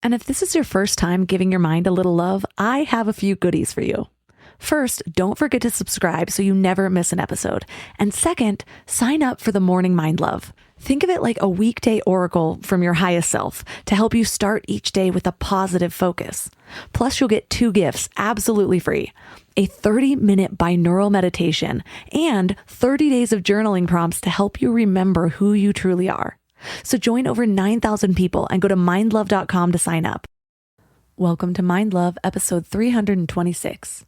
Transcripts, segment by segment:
And if this is your first time giving your mind a little love, I have a few goodies for you. First, don't forget to subscribe so you never miss an episode. And second, sign up for the Morning Mind Love. Think of it like a weekday oracle from your highest self to help you start each day with a positive focus. Plus, you'll get 2 gifts absolutely free: a 30-minute binaural meditation and 30 days of journaling prompts to help you remember who you truly are. So join over 9,000 people and go to mindlove.com to sign up. Welcome to Mind Love, episode 326.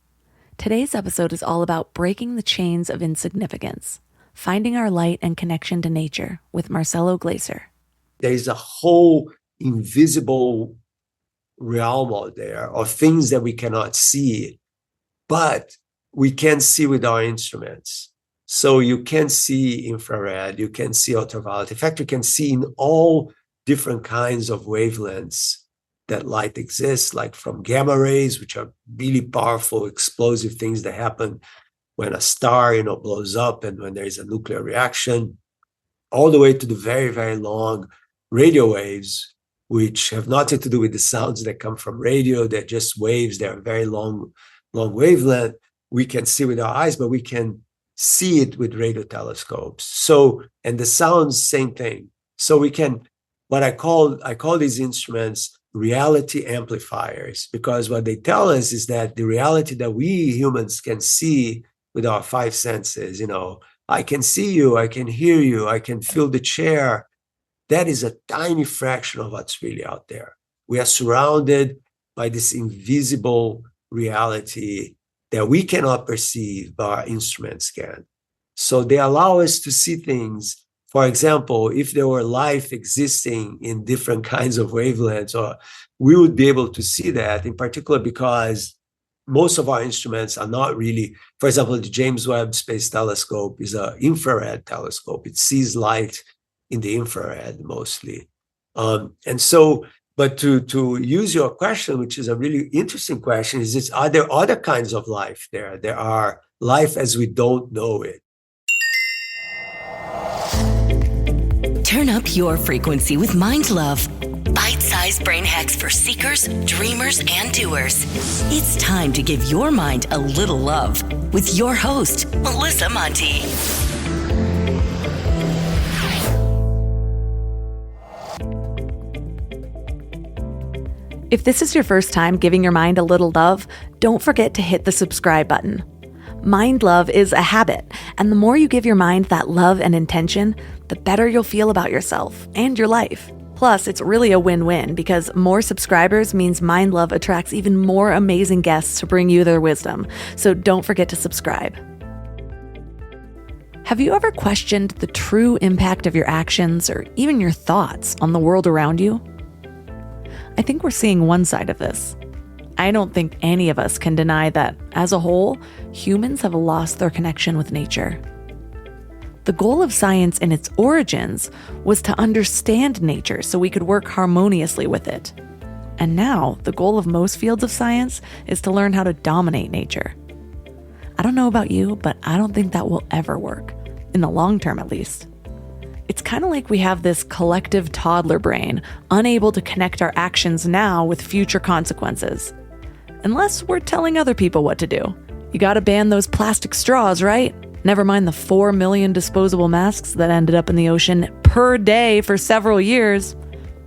Today's episode is all about breaking the chains of insignificance, finding our light and connection to nature with Marcelo Gleiser. There's a whole invisible realm out there of things that we cannot see, but we can see with our instruments. So you can see infrared, you can see ultraviolet. In fact, you can see in all different kinds of wavelengths that light exists, like from gamma rays, which are really powerful, explosive things that happen when a star, blows up and when there is a nuclear reaction, all the way to the very, very long radio waves, which have nothing to do with the sounds that come from radio. They're just waves. They're very long wavelength. We can see with our eyes, but we can see it with radio telescopes. So, and the sounds, same thing. So we can, I call these instruments reality amplifiers, because what they tell us is that the reality that we humans can see with our 5 senses, I can see you, I can hear you, I can feel the chair. That is a tiny fraction of what's really out there. We are surrounded by this invisible reality that we cannot perceive, but our instruments can. So they allow us to see things. For example, if there were life existing in different kinds of wavelengths, or we would be able to see that, in particular because most of our instruments are not really, for example, the James Webb Space Telescope is an infrared telescope. It sees light in the infrared mostly. But to use your question, which is a really interesting question, are there other kinds of life there? There are life as we don't know it. Turn up your frequency with Mind Love. Bite-sized brain hacks for seekers, dreamers, and doers. It's time to give your mind a little love with your host, Melissa Monti. If this is your first time giving your mind a little love, don't forget to hit the subscribe button. Mind love is a habit, and the more you give your mind that love and intention, the better you'll feel about yourself and your life. Plus, it's really a win-win because more subscribers means Mind Love attracts even more amazing guests to bring you their wisdom. So don't forget to subscribe. Have you ever questioned the true impact of your actions or even your thoughts on the world around you? I think we're seeing one side of this. I don't think any of us can deny that, as a whole, humans have lost their connection with nature. The goal of science in its origins was to understand nature so we could work harmoniously with it. And now, the goal of most fields of science is to learn how to dominate nature. I don't know about you, but I don't think that will ever work, in the long term at least. It's kind of like we have this collective toddler brain, unable to connect our actions now with future consequences. Unless we're telling other people what to do. You gotta ban those plastic straws, right? Never mind the 4 million disposable masks that ended up in the ocean per day for several years.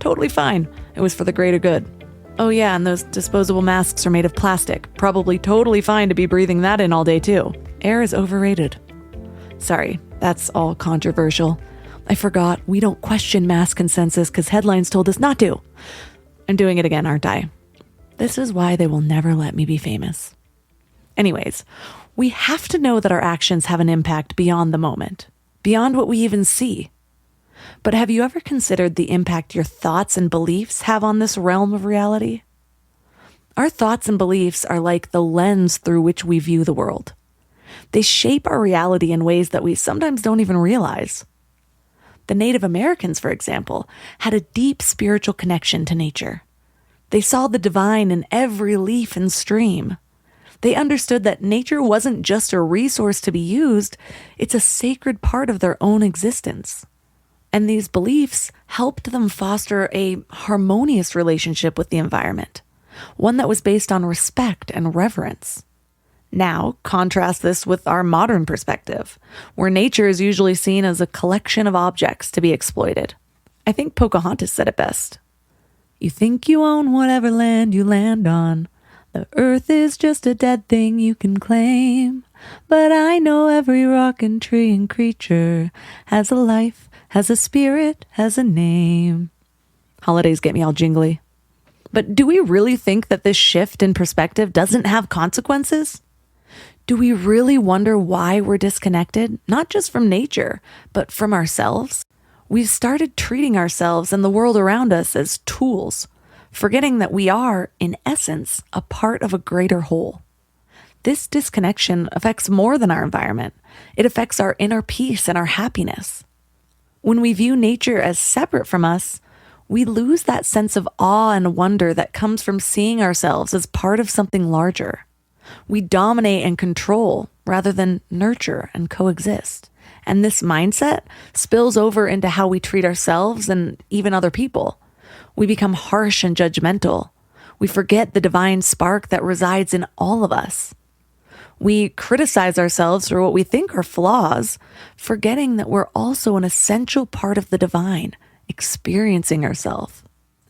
Totally fine. It was for the greater good. Oh yeah, and those disposable masks are made of plastic. Probably totally fine to be breathing that in all day too. Air is overrated. Sorry, that's all controversial. I forgot we don't question mass consensus because headlines told us not to. I'm doing it again, aren't I? This is why they will never let me be famous. Anyways, we have to know that our actions have an impact beyond the moment, beyond what we even see. But have you ever considered the impact your thoughts and beliefs have on this realm of reality? Our thoughts and beliefs are like the lens through which we view the world. They shape our reality in ways that we sometimes don't even realize. The Native Americans, for example, had a deep spiritual connection to nature. They saw the divine in every leaf and stream. They understood that nature wasn't just a resource to be used, it's a sacred part of their own existence. And these beliefs helped them foster a harmonious relationship with the environment, one that was based on respect and reverence. Now, contrast this with our modern perspective, where nature is usually seen as a collection of objects to be exploited. I think Pocahontas said it best. You think you own whatever land you land on. The earth is just a dead thing you can claim. But I know every rock and tree and creature has a life, has a spirit, has a name. Holidays get me all jingly. But do we really think that this shift in perspective doesn't have consequences? Do we really wonder why we're disconnected, not just from nature, but from ourselves? We've started treating ourselves and the world around us as tools, forgetting that we are, in essence, a part of a greater whole. This disconnection affects more than our environment. It affects our inner peace and our happiness. When we view nature as separate from us, we lose that sense of awe and wonder that comes from seeing ourselves as part of something larger. We dominate and control rather than nurture and coexist. And this mindset spills over into how we treat ourselves and even other people. We become harsh and judgmental. We forget the divine spark that resides in all of us. We criticize ourselves for what we think are flaws, forgetting that we're also an essential part of the divine, experiencing ourselves.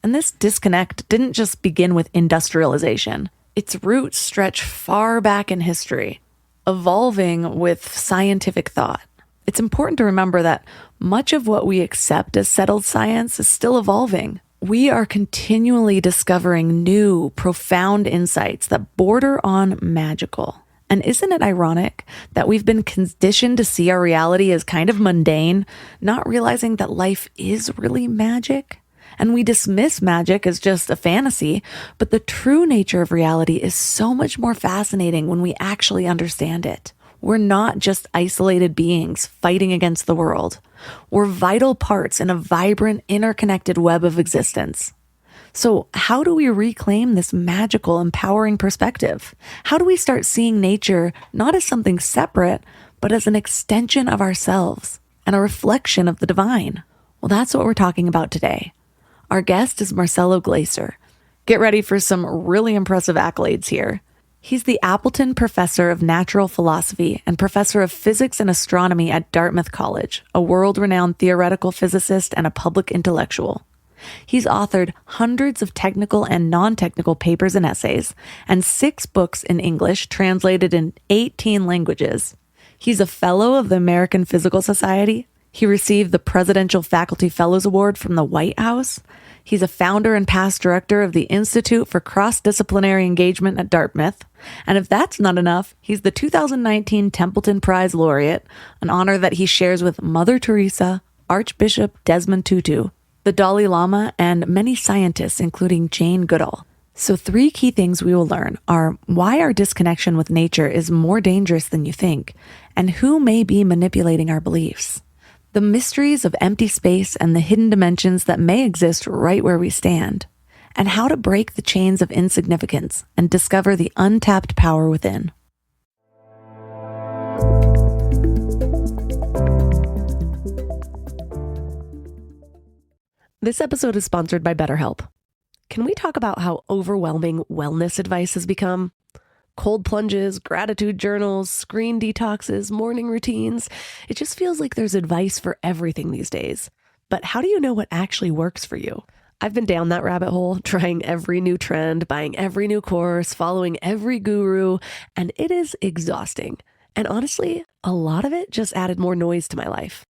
And this disconnect didn't just begin with industrialization. Its roots stretch far back in history, evolving with scientific thought. It's important to remember that much of what we accept as settled science is still evolving. We are continually discovering new, profound insights that border on magical. And isn't it ironic that we've been conditioned to see our reality as kind of mundane, not realizing that life is really magic? And we dismiss magic as just a fantasy, but the true nature of reality is so much more fascinating when we actually understand it. We're not just isolated beings fighting against the world. We're vital parts in a vibrant, interconnected web of existence. So how do we reclaim this magical, empowering perspective? How do we start seeing nature not as something separate, but as an extension of ourselves and a reflection of the divine? Well, that's what we're talking about today. Our guest is Marcelo Gleiser. Get ready for some really impressive accolades here. He's the Appleton Professor of Natural Philosophy and Professor of Physics and Astronomy at Dartmouth College, a world-renowned theoretical physicist and a public intellectual. He's authored hundreds of technical and non-technical papers and essays, and 6 books in English translated in 18 languages. He's a fellow of the American Physical Society. He received the Presidential Faculty Fellows Award from the White House. He's a founder and past director of the Institute for Cross-Disciplinary Engagement at Dartmouth. And if that's not enough, he's the 2019 Templeton Prize laureate, an honor that he shares with Mother Teresa, Archbishop Desmond Tutu, the Dalai Lama, and many scientists, including Jane Goodall. So 3 key things we will learn are why our disconnection with nature is more dangerous than you think, and who may be manipulating our beliefs. The mysteries of empty space and the hidden dimensions that may exist right where we stand, and how to break the chains of insignificance and discover the untapped power within. This episode is sponsored by BetterHelp. Can we talk about how overwhelming wellness advice has become? Cold plunges, gratitude journals, screen detoxes, morning routines. It just feels like there's advice for everything these days. But how do you know what actually works for you? I've been down that rabbit hole, trying every new trend, buying every new course, following every guru, and it is exhausting. And honestly, a lot of it just added more noise to my life.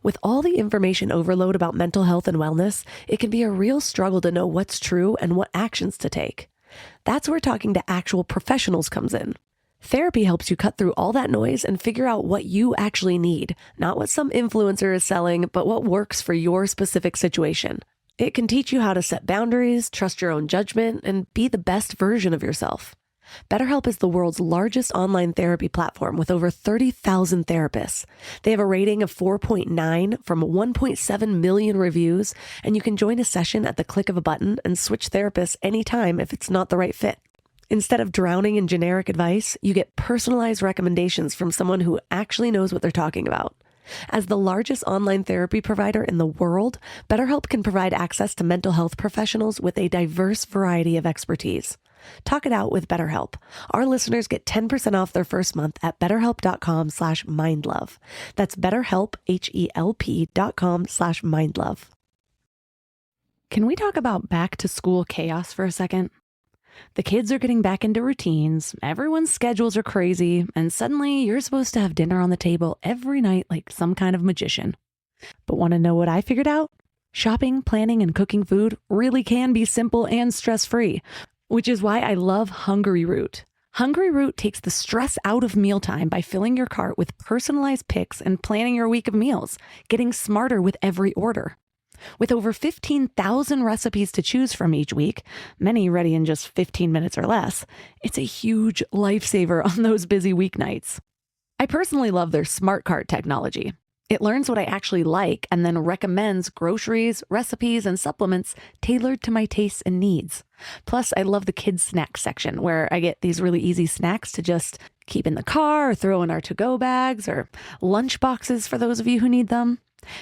With all the information overload about mental health and wellness, it can be a real struggle to know what's true and what actions to take. That's where talking to actual professionals comes in. Therapy helps you cut through all that noise and figure out what you actually need, not what some influencer is selling, but what works for your specific situation. It can teach you how to set boundaries, trust your own judgment, and be the best version of yourself. BetterHelp is the world's largest online therapy platform with over 30,000 therapists. They have a rating of 4.9 from 1.7 million reviews, and you can join a session at the click of a button and switch therapists anytime if it's not the right fit. Instead of drowning in generic advice, you get personalized recommendations from someone who actually knows what they're talking about. As the largest online therapy provider in the world, BetterHelp can provide access to mental health professionals with a diverse variety of expertise. Talk it out with BetterHelp. Our listeners get 10% off their first month at betterhelp.com/mindlove. That's BetterHelp, HELP.com/mindlove. Can we talk about back to school chaos for a second? The kids are getting back into routines, everyone's schedules are crazy, and suddenly you're supposed to have dinner on the table every night like some kind of magician. But want to know what I figured out? Shopping, planning, and cooking food really can be simple and stress-free, which is why I love Hungry Root. Hungry Root takes the stress out of mealtime by filling your cart with personalized picks and planning your week of meals, getting smarter with every order. With over 15,000 recipes to choose from each week, many ready in just 15 minutes or less, it's a huge lifesaver on those busy weeknights. I personally love their Smart Cart technology. It learns what I actually like and then recommends groceries, recipes, and supplements tailored to my tastes and needs. Plus, I love the kids' snack section where I get these really easy snacks to just keep in the car or throw in our to-go bags or lunch boxes for those of you who need them.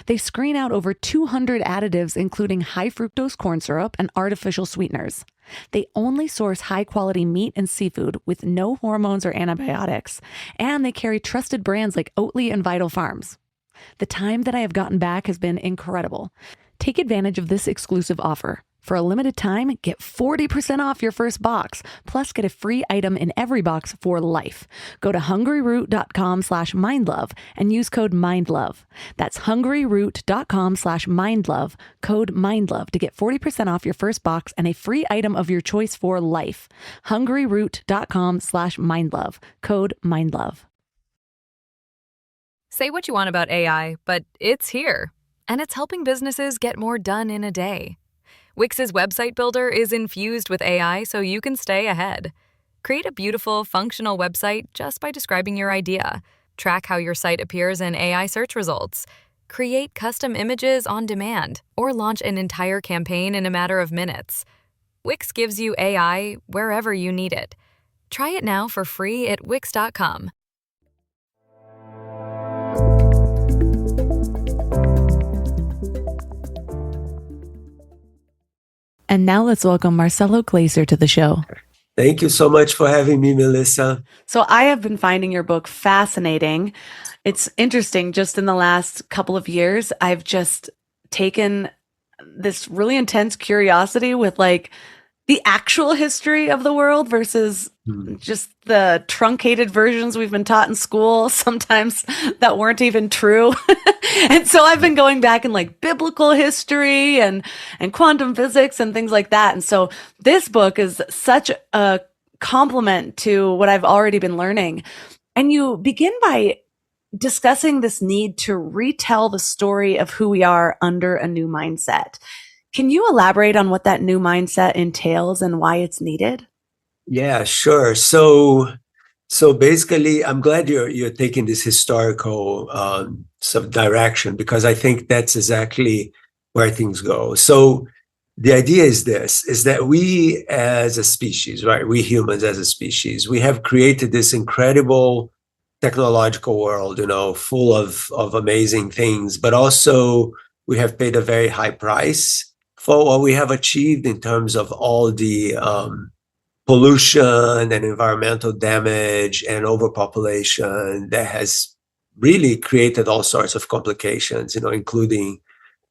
They screen out over 200 additives, including high fructose corn syrup and artificial sweeteners. They only source high-quality meat and seafood with no hormones or antibiotics, and they carry trusted brands like Oatly and Vital Farms. The time that I have gotten back has been incredible. Take advantage of this exclusive offer. For a limited time, get 40% off your first box, plus get a free item in every box for life. Go to hungryroot.com/mindlove and use code MINDLOVE. That's hungryroot.com/mindlove, code MINDLOVE to get 40% off your first box and a free item of your choice for life. hungryroot.com/mindlove, code MINDLOVE. Say what you want about AI, but it's here, and it's helping businesses get more done in a day. Wix's website builder is infused with AI so you can stay ahead. Create a beautiful, functional website just by describing your idea. Track how your site appears in AI search results. Create custom images on demand, or launch an entire campaign in a matter of minutes. Wix gives you AI wherever you need it. Try it now for free at wix.com. And now let's welcome Marcelo Gleiser to the show. Thank you so much for having me, Melissa. So I have been finding your book fascinating. It's interesting. Just in the last couple of years, I've just taken this really intense curiosity with like the actual history of the world versus just the truncated versions we've been taught in school, sometimes that weren't even true. And so I've been going back in like biblical history and quantum physics and things like that. And so this book is such a complement to what I've already been learning. And you begin by discussing this need to retell the story of who we are under a new mindset. Can you elaborate on what that new mindset entails and why it's needed? Yeah, sure. So basically, I'm glad you're taking this historical sort of direction, because I think that's exactly where things go. So the idea is that we as a species, right? We humans as a species, we have created this incredible technological world, full of amazing things, but also we have paid a very high price for what we have achieved in terms of all the pollution and environmental damage and overpopulation that has really created all sorts of complications, including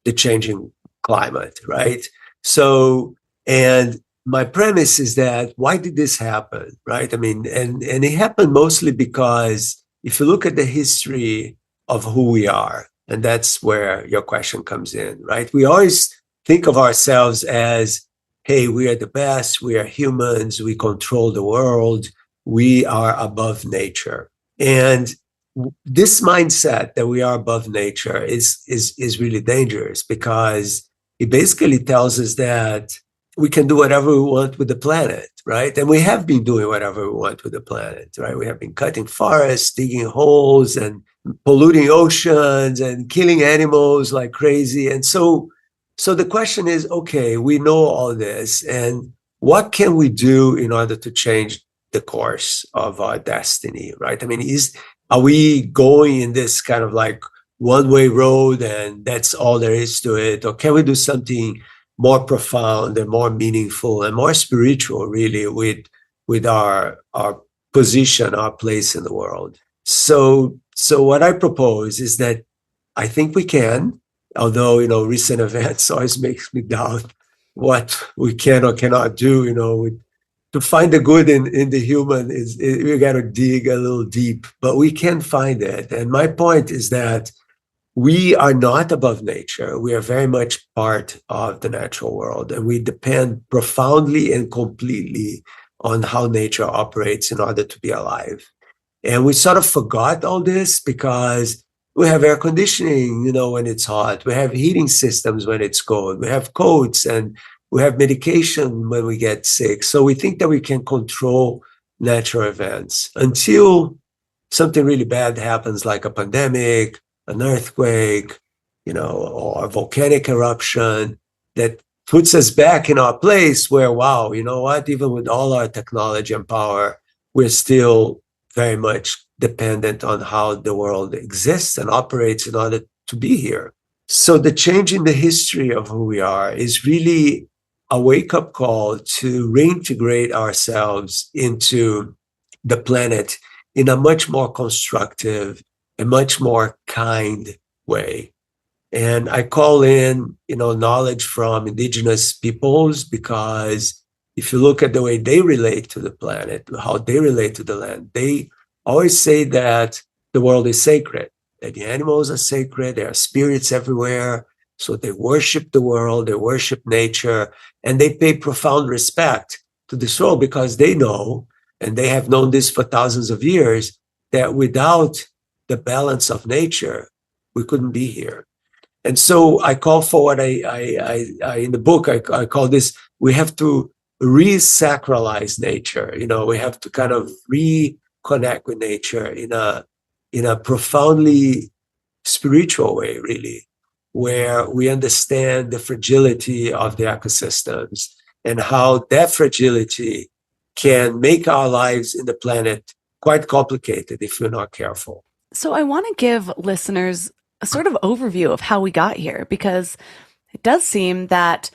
the changing climate, right? So, and my premise is that why did this happen, right? I mean, and it happened mostly because if you look at the history of who we are, and that's where your question comes in, right? We always think of ourselves as, hey, we are the best, we are humans, we control the world, we are above nature. And this mindset that we are above nature is really dangerous, because it basically tells us that we can do whatever we want with the planet, right? And we have been doing whatever we want with the planet, right? We have been cutting forests, digging holes, and polluting oceans, and killing animals like crazy. And so the question is, okay, we know all this, and what can we do in order to change the course of our destiny, right? I mean, are we going in this kind of like one-way road and that's all there is to it? Or can we do something more profound and more meaningful and more spiritual, really, with our position, our place in the world? So what I propose is that I think we can, although, recent events always makes me doubt what we can or cannot do, to find the good in the human we got to dig a little deep, but we can find it. And my point is that we are not above nature. We are very much part of the natural world, and we depend profoundly and completely on how nature operates in order to be alive. And we sort of forgot all this because we have air conditioning, when it's hot. We have heating systems when it's cold. We have coats and we have medication when we get sick. So we think that we can control natural events until something really bad happens, like a pandemic, an earthquake, or a volcanic eruption that puts us back in our place where, wow, you know what? Even with all our technology and power, we're still very much dependent on how the world exists and operates in order to be here. So the change in the history of who we are is really a wake-up call to reintegrate ourselves into the planet in a much more constructive, a much more kind way. And I call in, knowledge from indigenous peoples, because if you look at the way they relate to the planet, how they relate to the land, they always say that the world is sacred, that the animals are sacred, there are spirits everywhere. So they worship the world, they worship nature, and they pay profound respect to this world because they know, and they have known this for thousands of years, that without the balance of nature, we couldn't be here. And so I call for what I in the book, I call this, we have to re-sacralize nature. We have to kind of reconnect with nature in a profoundly spiritual way, really, where we understand the fragility of the ecosystems and how that fragility can make our lives in the planet quite complicated if we're not careful. So I want to give listeners a sort of overview of how we got here, because it does seem that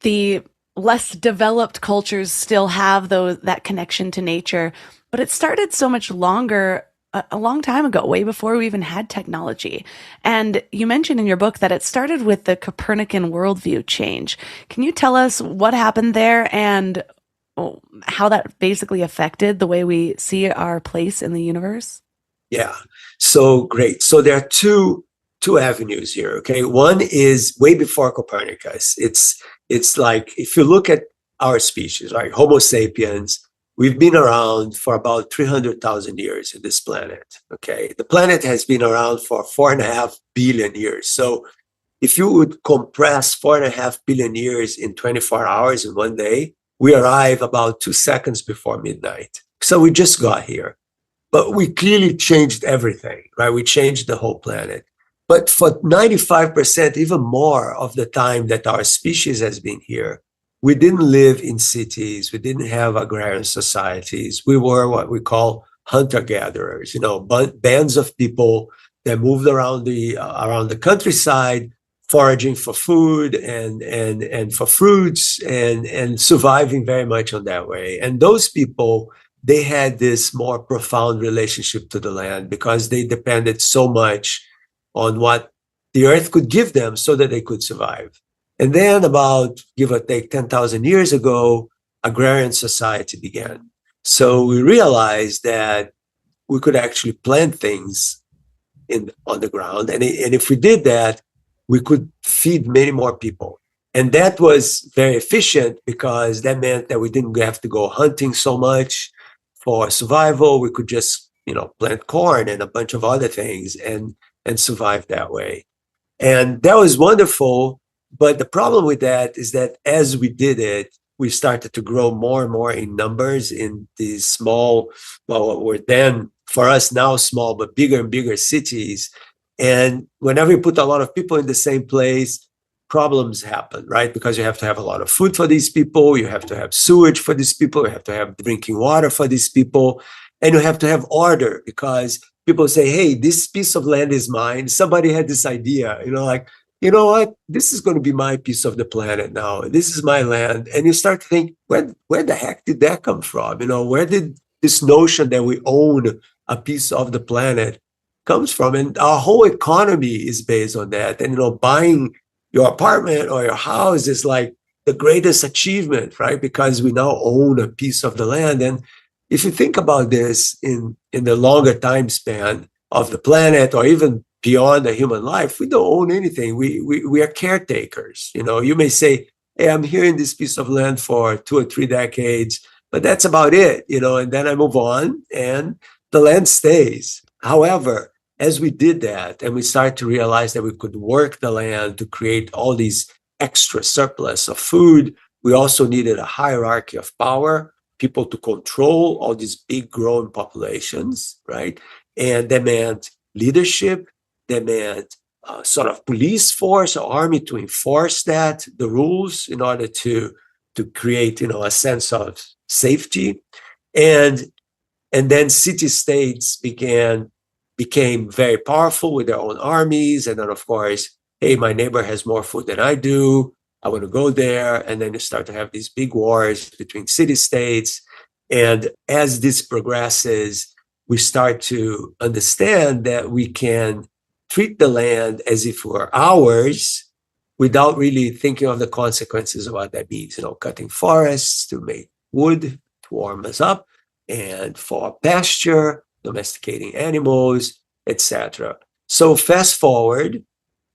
the less developed cultures still have that connection to nature, but it started so much longer, a long time ago, way before we even had technology. And you mentioned in your book that it started with the Copernican worldview change. Can you tell us what happened there and how that basically affected the way we see our place in the universe? Yeah, so great. So there are two avenues here, okay? One is way before Copernicus. It's like, if you look at our species, right, Homo sapiens, we've been around for about 300,000 years in this planet, okay? The planet has been around for 4.5 billion years. So if you would compress 4.5 billion years in 24 hours in one day, we arrive about 2 seconds before midnight. So we just got here. But we clearly changed everything, right? We changed the whole planet. But for 95%, even more of the time that our species has been here, we didn't live in cities. We didn't have agrarian societies. We were what we call hunter-gatherers, bands of people that moved around the countryside, foraging for food and for fruits and surviving very much on that way. And those people, they had this more profound relationship to the land because they depended so much on what the earth could give them so that they could survive. And then about, give or take, 10,000 years ago, agrarian society began. So we realized that we could actually plant things on the ground. And if we did that, we could feed many more people. And that was very efficient because that meant that we didn't have to go hunting so much for survival. We could just, plant corn and a bunch of other things and survive that way. And that was wonderful. But the problem with that is that as we did it, we started to grow more and more in numbers in these small, what were then for us now small, but bigger and bigger cities. And whenever you put a lot of people in the same place, problems happen, right? Because you have to have a lot of food for these people, you have to have sewage for these people, you have to have drinking water for these people, and you have to have order because people say, hey, this piece of land is mine. Somebody had this idea, like, you know what? This is going to be my piece of the planet now. This is my land. And you start to think, where the heck did that come from? Where did this notion that we own a piece of the planet comes from? And our whole economy is based on that. And, buying your apartment or your house is like the greatest achievement, right? Because we now own a piece of the land. And if you think about this in the longer time span of the planet, or even beyond the human life, we don't own anything. We are caretakers. You may say, hey, I'm here in this piece of land for 2 or 3 decades, but that's about it, and then I move on and the land stays. However, as we did that and we started to realize that we could work the land to create all these extra surplus of food, we also needed a hierarchy of power, people to control all these big growing populations, right? And that meant leadership, that meant sort of police force or army to enforce the rules in order to create, a sense of safety. And then city-states became very powerful with their own armies. And then, of course, hey, my neighbor has more food than I do. I want to go there. And then you start to have these big wars between city-states. And as this progresses, we start to understand that we can treat the land as if it were ours without really thinking of the consequences of what that means. Cutting forests to make wood to warm us up, and for pasture, domesticating animals, etc. So fast forward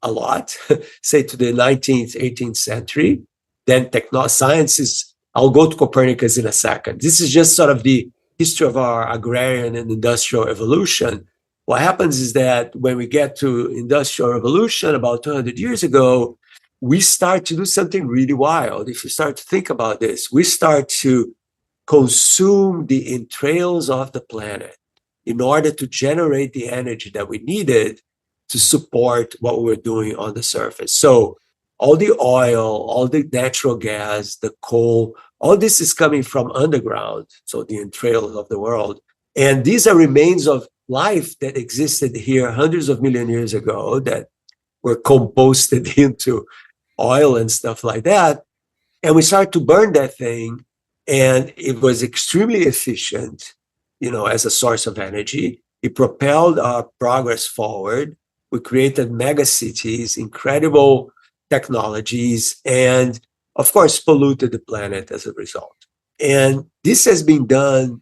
a lot, say to the 19th, 18th century, then science is, I'll go to Copernicus in a second. This is just sort of the history of our agrarian and industrial evolution. What happens is that when we get to industrial revolution about 200 years ago, we start to do something really wild. If you start to think about this, we start to consume the entrails of the planet in order to generate the energy that we needed to support what we were doing on the surface. So all the oil, all the natural gas, the coal, all this is coming from underground, so the entrails of the world. And these are remains of life that existed here hundreds of million years ago that were composted into oil and stuff like that. And we started to burn that thing, and it was extremely efficient, as a source of energy. It propelled our progress forward. We created mega cities, incredible technologies, and of course, polluted the planet as a result. And this has been done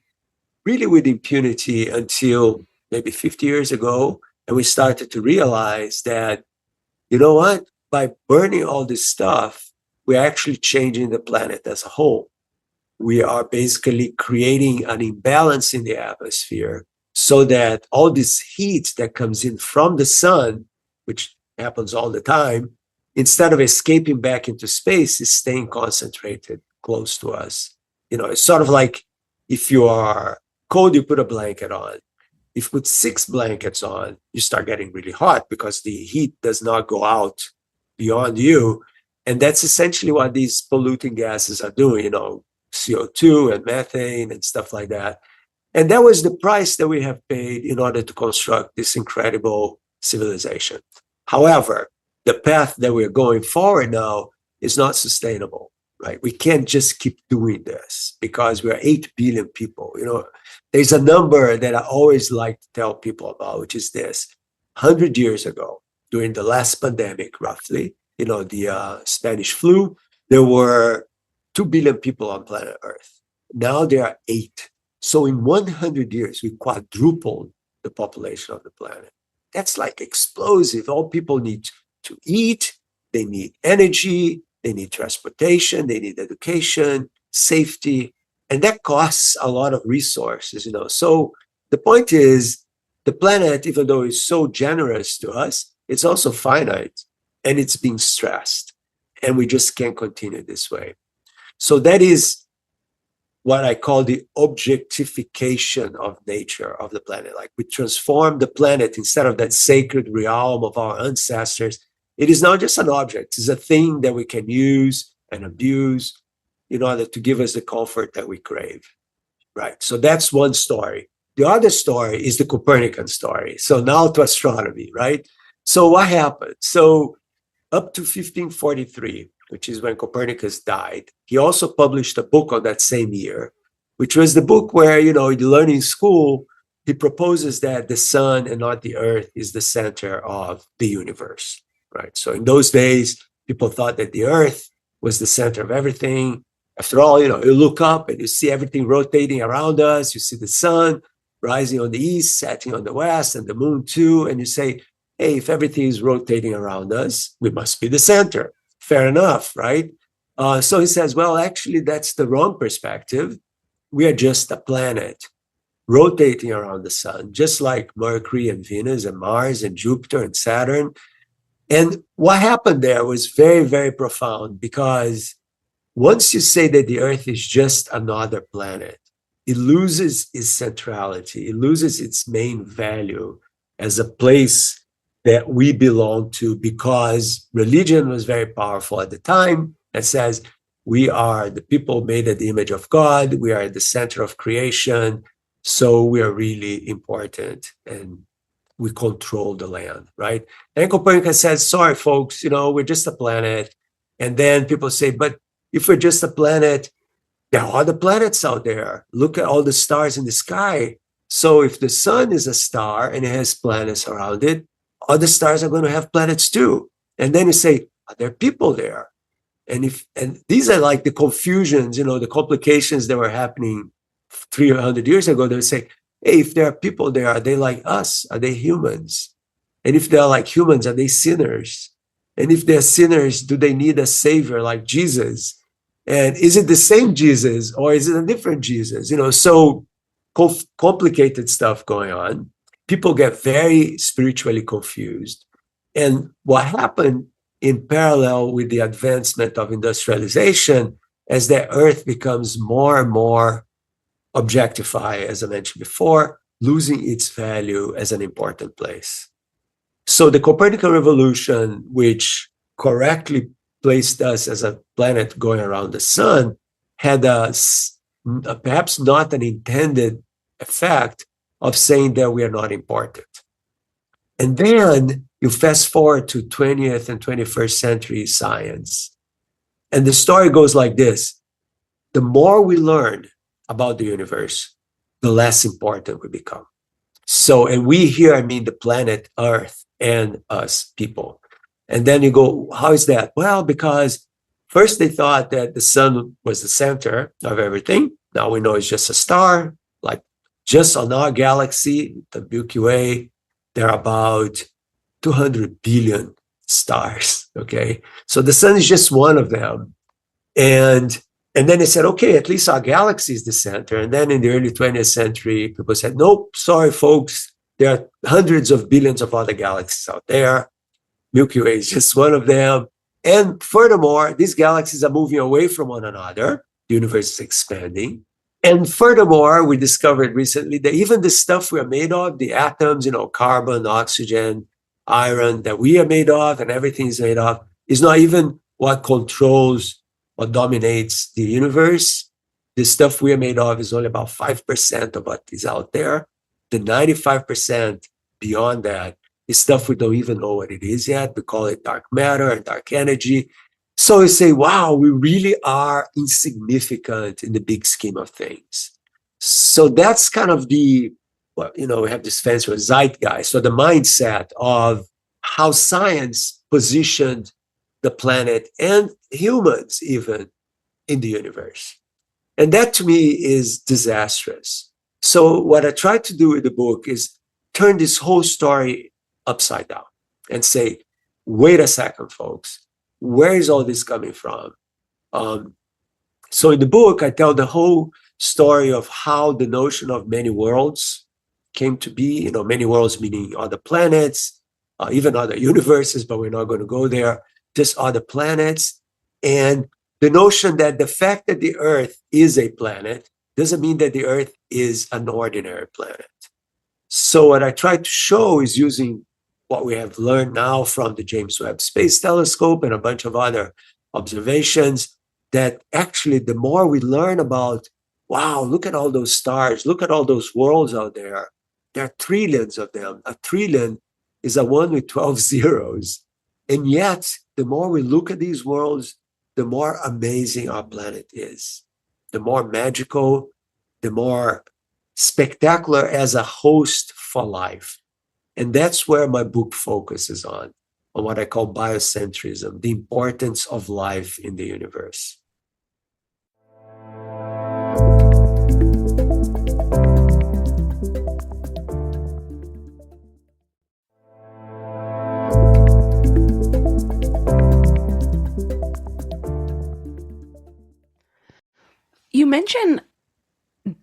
really with impunity until maybe 50 years ago. And we started to realize that, by burning all this stuff, we're actually changing the planet as a whole. We are basically creating an imbalance in the atmosphere so that all this heat that comes in from the sun, which happens all the time, instead of escaping back into space, is staying concentrated close to us. It's sort of like if you are cold, you put a blanket on. If you put 6 blankets on, you start getting really hot because the heat does not go out beyond you. And that's essentially what these polluting gases are doing, CO2 and methane and stuff like that. And that was the price that we have paid in order to construct this incredible civilization. However, the path that we're going forward now is not sustainable, right? We can't just keep doing this because we're 8 billion people. There's a number that I always like to tell people about, which is this. 100 years ago, during the last pandemic, roughly, the Spanish flu, there were 2 billion people on planet Earth. Now there are 8. So in 100 years, we quadrupled the population of the planet. That's like explosive. All people need to eat, they need energy, they need transportation, they need education, safety, and that costs a lot of resources, So the point is, the planet, even though it's so generous to us, it's also finite and it's being stressed, and we just can't continue this way. So that is what I call the objectification of nature, of the planet. Like, we transform the planet, instead of that sacred realm of our ancestors, it is now just an object. It's a thing that we can use and abuse in order to give us the comfort that we crave, right? So that's one story. the other story is the Copernican story. So now to astronomy, right? So what happened? So up to 1543, which is when Copernicus died, he also published a book on that same year, which was the book where, you learn in school, he proposes that the sun and not the earth is the center of the universe, right? So in those days, people thought that the earth was the center of everything. After all, you look up and you see everything rotating around us. You see the sun rising on the east, setting on the west, and the moon too. And you say, hey, if everything is rotating around us, we must be the center. Fair enough, right? So he says, well, actually, that's the wrong perspective. We are just a planet rotating around the sun, just like Mercury and Venus and Mars and Jupiter and Saturn. And what happened there was very, very profound, because once you say that the Earth is just another planet, it loses its centrality, it loses its main value as a place that we belong to, because religion was very powerful at the time that says we are the people made in the image of God, we are at the center of creation, so we are really important and we control the land, right? And Copernicus says, sorry, folks, we're just a planet. And then people say, but if we're just a planet, there are other planets out there. Look at all the stars in the sky. So if the sun is a star and it has planets around it, other stars are going to have planets too. And then you say, are there people there? And these are like the confusions, the complications that were happening 300 years ago. They would say, hey, if there are people there, are they like us? Are they humans? And if they're like humans, are they sinners? And if they're sinners, do they need a savior like Jesus? And is it the same Jesus or is it a different Jesus? So complicated stuff going on. People get very spiritually confused. And what happened in parallel with the advancement of industrialization as that Earth becomes more and more objectified, as I mentioned before, losing its value as an important place. So the Copernican revolution, which correctly placed us as a planet going around the sun, had perhaps not an intended effect of saying that we are not important. And then you fast forward to 20th and 21st century science. And the story goes like this. The more we learn about the universe, the less important we become. So, and we here, I mean the planet Earth and us people. And then you go, how is that? Well, because first they thought that the sun was the center of everything. Now we know it's just a star. Like just on our galaxy, the Milky Way, there are about 200 billion stars, okay? So the sun is just one of them. And then they said, okay, at least our galaxy is the center. And then in the early 20th century, people said, nope, sorry, folks, there are hundreds of billions of other galaxies out there. Milky Way is just one of them. And furthermore, these galaxies are moving away from one another. The universe is expanding. And furthermore, we discovered recently that even the stuff we are made of, the atoms, carbon, oxygen, iron that we are made of and everything is made of, is not even what controls or dominates the universe. The stuff we are made of is only about 5% of what is out there. The 95% beyond that is stuff we don't even know what it is yet. We call it dark matter and dark energy. So you say, wow, we really are insignificant in the big scheme of things. So that's kind of we have this fancy word, zeitgeist, so the mindset of how science positioned the planet and humans even in the universe. And that to me is disastrous. So what I tried to do with the book is turn this whole story upside down and say, wait a second, folks, where is all this coming from? So in the book, I tell the whole story of how the notion of many worlds came to be, many worlds meaning other planets, even other universes, but we're not going to go there, just other planets. And the notion that the fact that the Earth is a planet doesn't mean that the Earth is an ordinary planet. So what I try to show is using what we have learned now from the James Webb Space Telescope and a bunch of other observations, that actually the more we learn about wow, look at all those stars, look at all those worlds out there. There are trillions of them. A trillion is a one with 12 zeros. And yet, the more we look at these worlds, the more amazing our planet is, the more magical, the more spectacular as a host for life. And that's where my book focuses on what I call biocentrism, the importance of life in the universe. You mentioned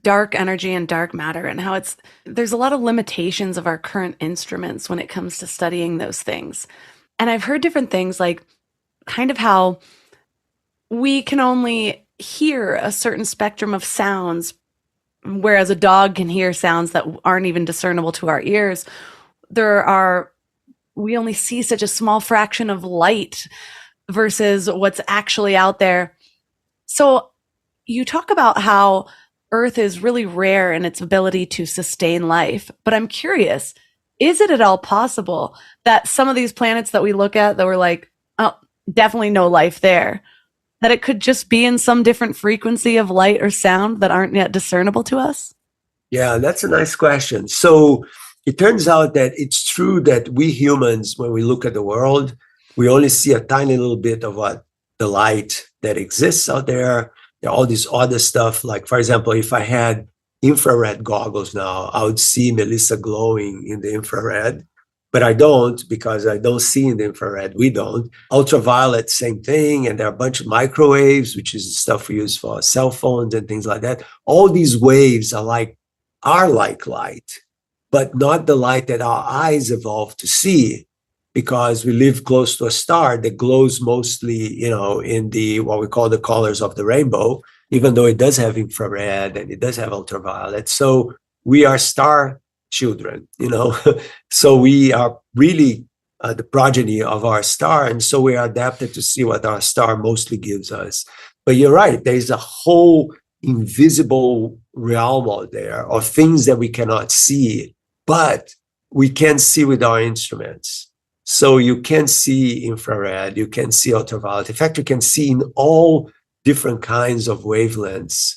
dark energy and dark matter and how there's a lot of limitations of our current instruments when it comes to studying those things. And I've heard different things like kind of how we can only hear a certain spectrum of sounds, whereas a dog can hear sounds that aren't even discernible to our ears. We only see such a small fraction of light versus what's actually out there. So you talk about how Earth is really rare in its ability to sustain life, but I'm curious, is it at all possible that some of these planets that we look at that we're like, oh, definitely no life there, that it could just be in some different frequency of light or sound that aren't yet discernible to us? Yeah, that's a nice question. So it turns out that it's true that we humans, when we look at the world, we only see a tiny little bit of what the light that exists out there. There are all this other stuff. Like, for example, if I had infrared goggles now, I would see Melissa glowing in the infrared, but I don't because I don't see in the infrared. We don't. Ultraviolet, same thing. And there are a bunch of microwaves, which is the stuff we use for cell phones and things like that. All these waves are like light, but not the light that our eyes evolved to see, because we live close to a star that glows mostly, in the what we call the colors of the rainbow, even though it does have infrared and it does have ultraviolet. So we are star children, So we are really the progeny of our star. And so we are adapted to see what our star mostly gives us. But you're right, there's a whole invisible realm out there of things that we cannot see, but we can see with our instruments. So you can see infrared, you can see ultraviolet. In fact, you can see in all different kinds of wavelengths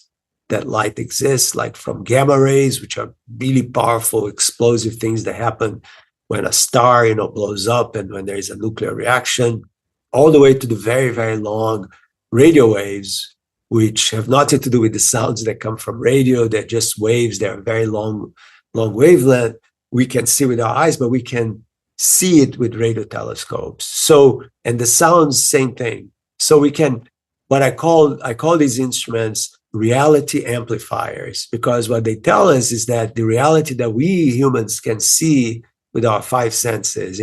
that light exists, like from gamma rays, which are really powerful, explosive things that happen when a star, blows up and when there is a nuclear reaction, all the way to the very, very long radio waves, which have nothing to do with the sounds that come from radio. They're just waves. They're very long wavelength. We can see with our eyes, but we can see it with radio telescopes. So, and the sounds, same thing. So we can, I call these instruments reality amplifiers, because what they tell us is that the reality that we humans can see with our five senses,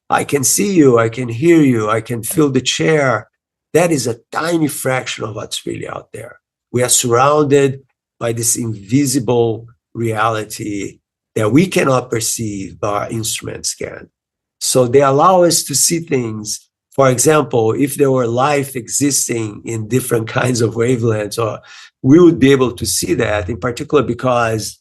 I can see you, I can hear you, I can feel the chair. That is a tiny fraction of what's really out there. We are surrounded by this invisible reality that we cannot perceive, but our instruments can. So they allow us to see things. For example, if there were life existing in different kinds of wavelengths, we would be able to see that, in particular because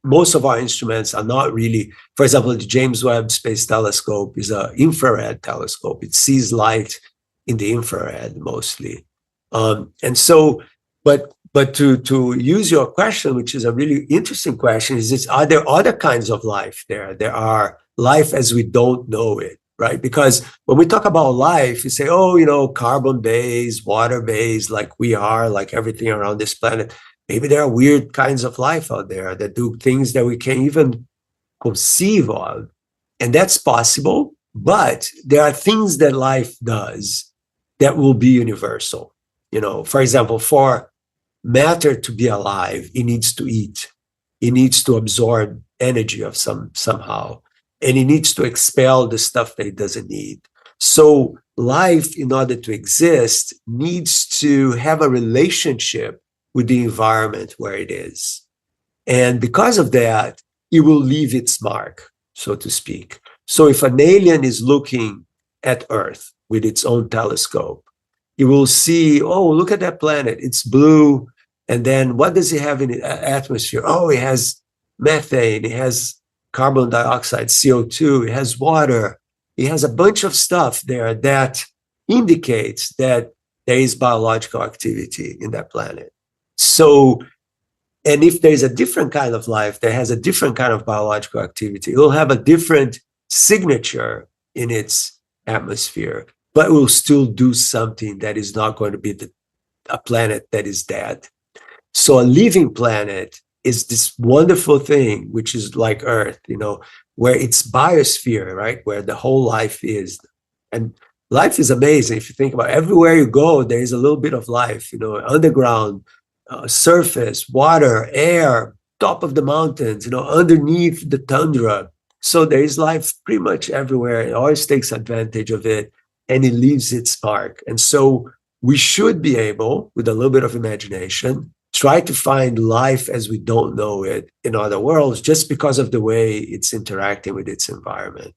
most of our instruments are not really, for example, the James Webb Space Telescope is an infrared telescope. It sees light in the infrared mostly. And so, but to use your question, which is a really interesting question, are there other kinds of life there? There are life as we don't know it, right? Because when we talk about life, you say, carbon-based, water-based, like we are, like everything around this planet. Maybe there are weird kinds of life out there that do things that we can't even conceive of. And that's possible, but there are things that life does that will be universal. For example, for matter to be alive, it needs to eat. It needs to absorb energy of somehow. And it needs to expel the stuff that it doesn't need. So life, in order to exist, needs to have a relationship with the environment where it is. And because of that, it will leave its mark, so to speak. So if an alien is looking at Earth with its own telescope, it will see, oh, look at that planet. It's blue And then what does it have in the atmosphere? Oh, it has methane, it has carbon dioxide, CO2, it has water, it has a bunch of stuff there that indicates that there is biological activity in that planet. So, and if there's a different kind of life that has a different kind of biological activity, it will have a different signature in its atmosphere, but it will still do something that is not going to be a planet that is dead. So a living planet is this wonderful thing, which is like Earth, where it's biosphere, right? Where the whole life is. And life is amazing. If you think about it, everywhere you go, there is a little bit of life, underground, surface, water, air, top of the mountains, underneath the tundra. So there is life pretty much everywhere. It always takes advantage of it and it leaves its mark. And so we should be able, with a little bit of imagination, try to find life as we don't know it in other worlds just because of the way it's interacting with its environment.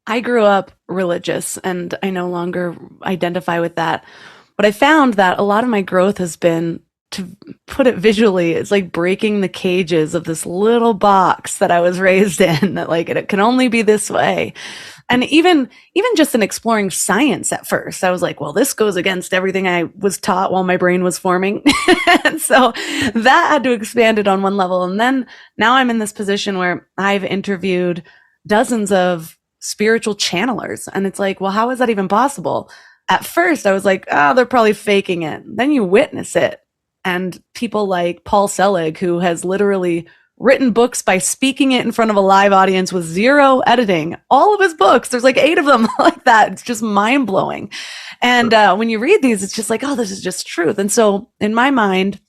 I grew up religious and I no longer identify with that. But I found that a lot of my growth has been, to put it visually, it's like breaking the cages of this little box that I was raised in, that like it can only be this way. And even just in exploring science at first, I was like, well, this goes against everything I was taught while my brain was forming. And so that had to expand it on one level. And then now I'm in this position where I've interviewed dozens of spiritual channelers. And it's like, well, how is that even possible? At first, I was like, oh, they're probably faking it. Then you witness it. And people like Paul Selig, who has literally written books by speaking it in front of a live audience with zero editing. All of his books, there's like 8 of them like that. It's just mind blowing. And when you read these, it's just like, oh, this is just truth. And so in my mind,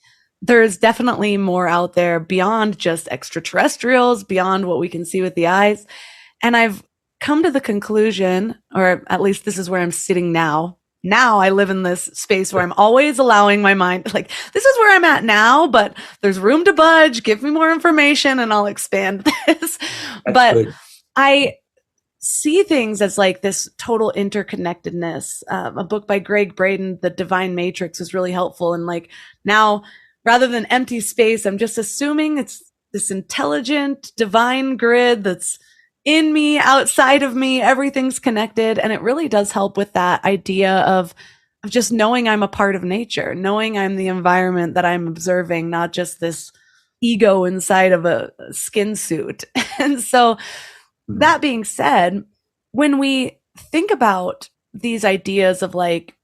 there's definitely more out there beyond just extraterrestrials, beyond what we can see with the eyes. And I've come to the conclusion, or at least this is where I'm sitting now. Now I live in this space where I'm always allowing my mind, like, this is where I'm at now, but there's room to budge. Give me more information and I'll expand this. But good. I see things as like this total interconnectedness. A book by Greg Braden, The Divine Matrix, is really helpful. And like now, rather than empty space, I'm just assuming it's this intelligent divine grid that's in me, outside of me, everything's connected. And it really does help with that idea of just knowing I'm a part of nature, knowing I'm the environment that I'm observing, not just this ego inside of a skin suit. And so that being said, when we think about these ideas of like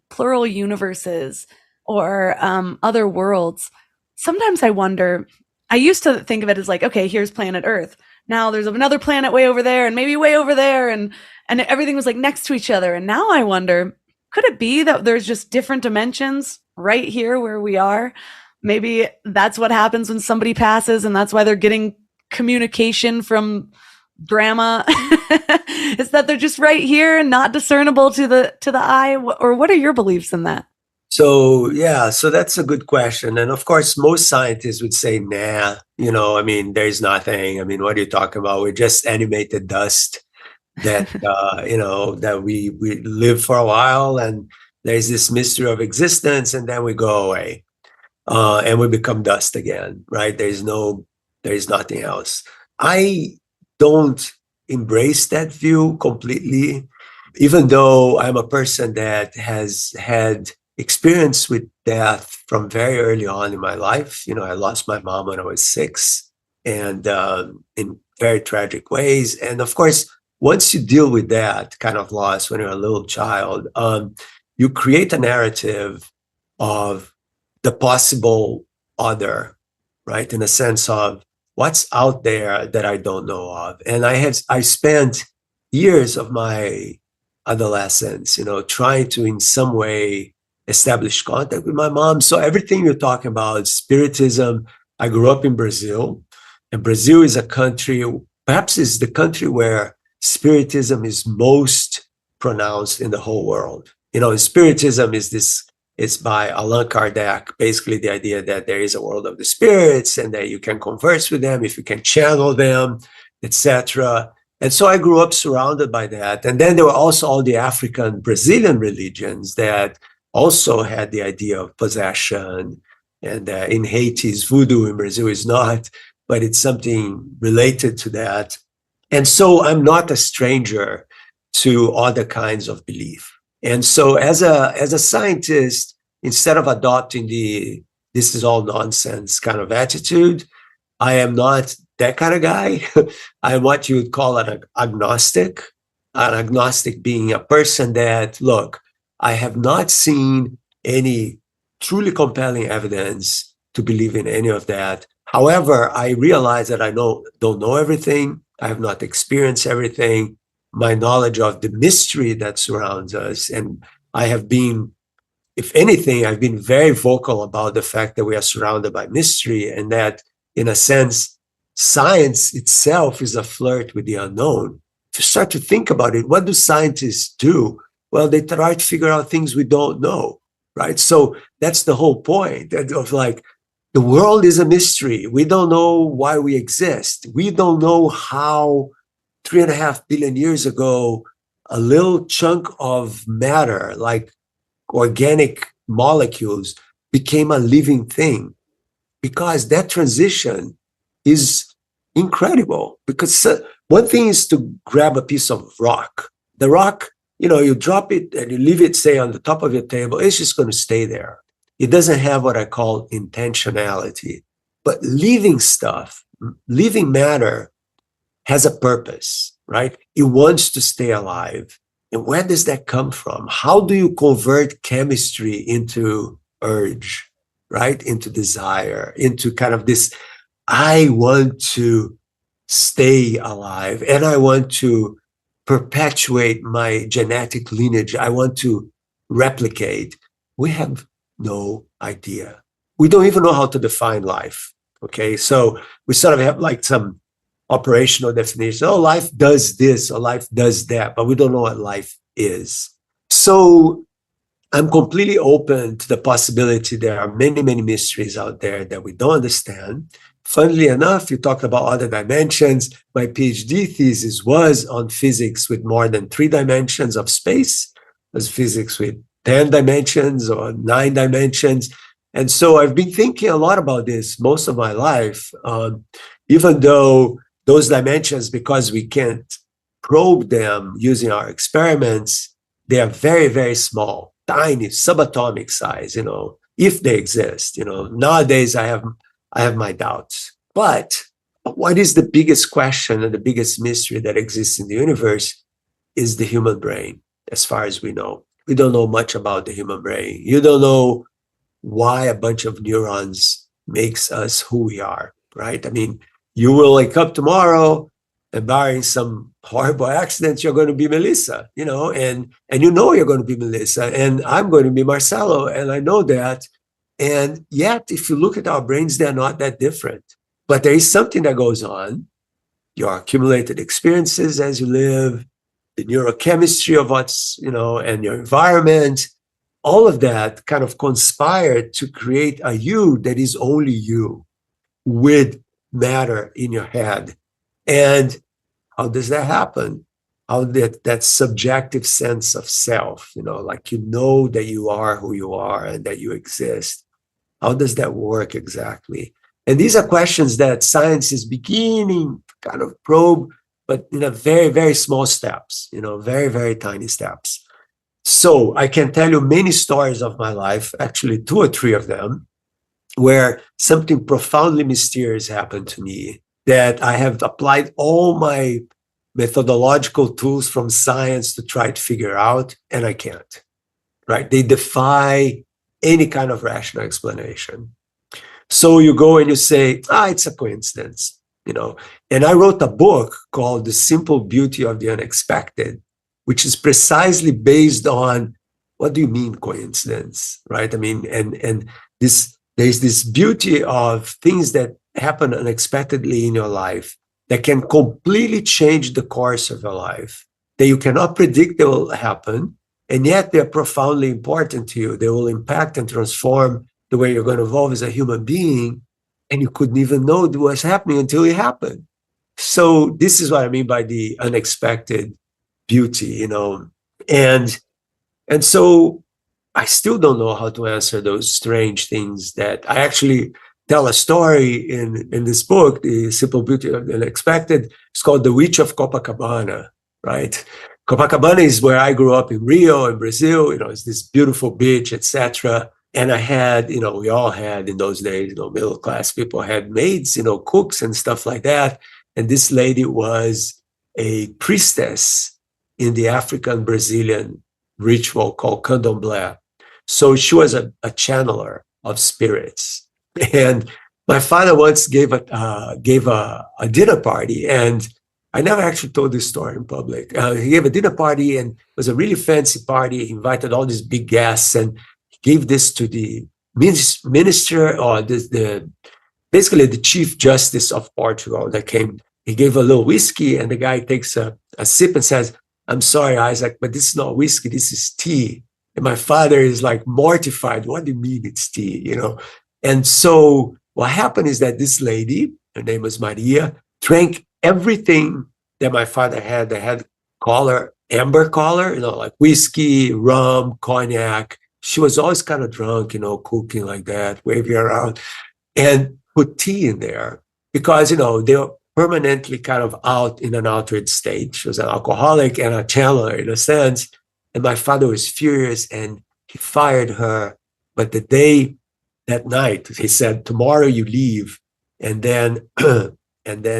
plural universes or other worlds, sometimes I wonder, I used to think of it as like, okay, here's planet Earth. Now there's another planet way over there and maybe way over there. And everything was like next to each other. And now I wonder, could it be that there's just different dimensions right here where we are? Maybe that's what happens when somebody passes and that's why they're getting communication from grandma. Is that they're just right here and not discernible to the eye? Or what are your beliefs in that? So, yeah, so that's a good question. And of course, most scientists would say, nah, there's nothing. What are you talking about? We're just animated dust that, that we live for a while and there's this mystery of existence and then we go away and we become dust again, right? There's nothing else. I don't embrace that view completely, even though I'm a person that has had experience with death from very early on in my life. I lost my mom when I was 6 and in very tragic ways. And of course, once you deal with that kind of loss when you're a little child, you create a narrative of the possible other, right? In a sense of what's out there that I don't know of. And I spent years of my adolescence, trying to in some way establish contact with my mom. So everything you're talking about, spiritism, I grew up in Brazil, and Brazil is a country, perhaps is the country where spiritism is most pronounced in the whole world. Spiritism it's by Allan Kardec, basically the idea that there is a world of the spirits and that you can converse with them, if you can channel them, etc. And so I grew up surrounded by that. And then there were also all the African Brazilian religions that also had the idea of possession And in Haiti is voodoo, in Brazil is not, but it's something related to that. And so I'm not a stranger to other kinds of belief. And so as a scientist, instead of adopting the this is all nonsense kind of attitude, I am not that kind of guy. I am what you would call an agnostic. An agnostic being a person that, look, I have not seen any truly compelling evidence to believe in any of that. However, I realize that I don't know everything. I have not experienced everything. My knowledge of the mystery that surrounds us, and I have been, if anything, I've been very vocal about the fact that we are surrounded by mystery, and that, in a sense, science itself is a flirt with the unknown. If you start to think about it, what do scientists do? Well, they try to figure out things we don't know, right? So that's the whole point of like, the world is a mystery. We don't know why we exist. We don't know how 3.5 billion years ago, a little chunk of matter, like organic molecules, became a living thing, because that transition is incredible. Because one thing is to grab a piece of rock. The rock, you drop it and you leave it, say, on the top of your table, it's just going to stay there. It doesn't have what I call intentionality. But living stuff, living matter, has a purpose, right? It wants to stay alive. And where does that come from? How do you convert chemistry into urge, right? Into desire, into kind of this, I want to stay alive and I want to perpetuate my genetic lineage. I want to replicate. We have no idea. We don't even know how to define life. Okay. So we sort of have like some operational definition. Oh, life does this or life does that, but we don't know what life is. So I'm completely open to the possibility there are many, many mysteries out there that we don't understand. Funnily enough, you talked about other dimensions. My PhD thesis was on physics with more than 3 dimensions of space. It was physics with 10 dimensions or 9 dimensions. And so I've been thinking a lot about this most of my life, even though those dimensions, because we can't probe them using our experiments, they are very, very small, tiny, subatomic size, if they exist. Nowadays I have my doubts. But what is the biggest question and the biggest mystery that exists in the universe is the human brain, as far as we know. We don't know much about the human brain. You don't know why a bunch of neurons makes us who we are, right? I mean, you will wake up tomorrow and barring some horrible accidents, you're going to be Melissa, and you're going to be Melissa, and I'm going to be Marcelo, and I know that. And yet, if you look at our brains, they're not that different. But there is something that goes on. Your accumulated experiences as you live, the neurochemistry of what's, and your environment, all of that kind of conspired to create a you that is only you, with matter in your head. And how does that happen? How that subjective sense of self, like that you are who you are and that you exist. How does that work exactly? And these are questions that science is beginning to kind of probe, but in a very, very small steps, very, very tiny steps. So I can tell you many stories of my life, actually 2 or 3 of them, where something profoundly mysterious happened to me that I have applied all my methodological tools from science to try to figure out, and I can't, right? They defy any kind of rational explanation. So you go and you say, it's a coincidence, And I wrote a book called The Simple Beauty of the Unexpected, which is precisely based on, what do you mean coincidence, right? I mean, and there's this beauty of things that happen unexpectedly in your life that can completely change the course of your life, that you cannot predict they will happen, and yet they're profoundly important to you. They will impact and transform the way you're going to evolve as a human being, and you couldn't even know it was happening until it happened. So this is what I mean by the unexpected beauty, And so I still don't know how to answer those strange things that I actually tell a story in this book, The Simple Beauty of the Unexpected. It's called The Witch of Copacabana, right? Copacabana is where I grew up in Rio, in Brazil. It's this beautiful beach, etc. And I had, we all had in those days, middle class people had maids, cooks and stuff like that. And this lady was a priestess in the African Brazilian ritual called candomblé. So she was a channeler of spirits. And my father once gave a dinner party, and I never actually told this story in public. He gave a dinner party, and it was a really fancy party. He invited all these big guests, and he gave this to the minister, or basically the chief justice of Portugal that came. He gave a little whiskey, and the guy takes a sip and says, "I'm sorry, Isaac, but this is not whiskey, this is tea." And my father is like mortified. What do you mean it's tea? And so what happened is that this lady, her name was Maria, drank everything that my father had. They had amber color, like whiskey, rum, cognac. She was always kind of drunk, cooking like that, waving around, and put tea in there because, they were permanently kind of out in an altered state. She was an alcoholic and a channeler in a sense. And my father was furious and he fired her. But that night, he said, "Tomorrow you leave." And then,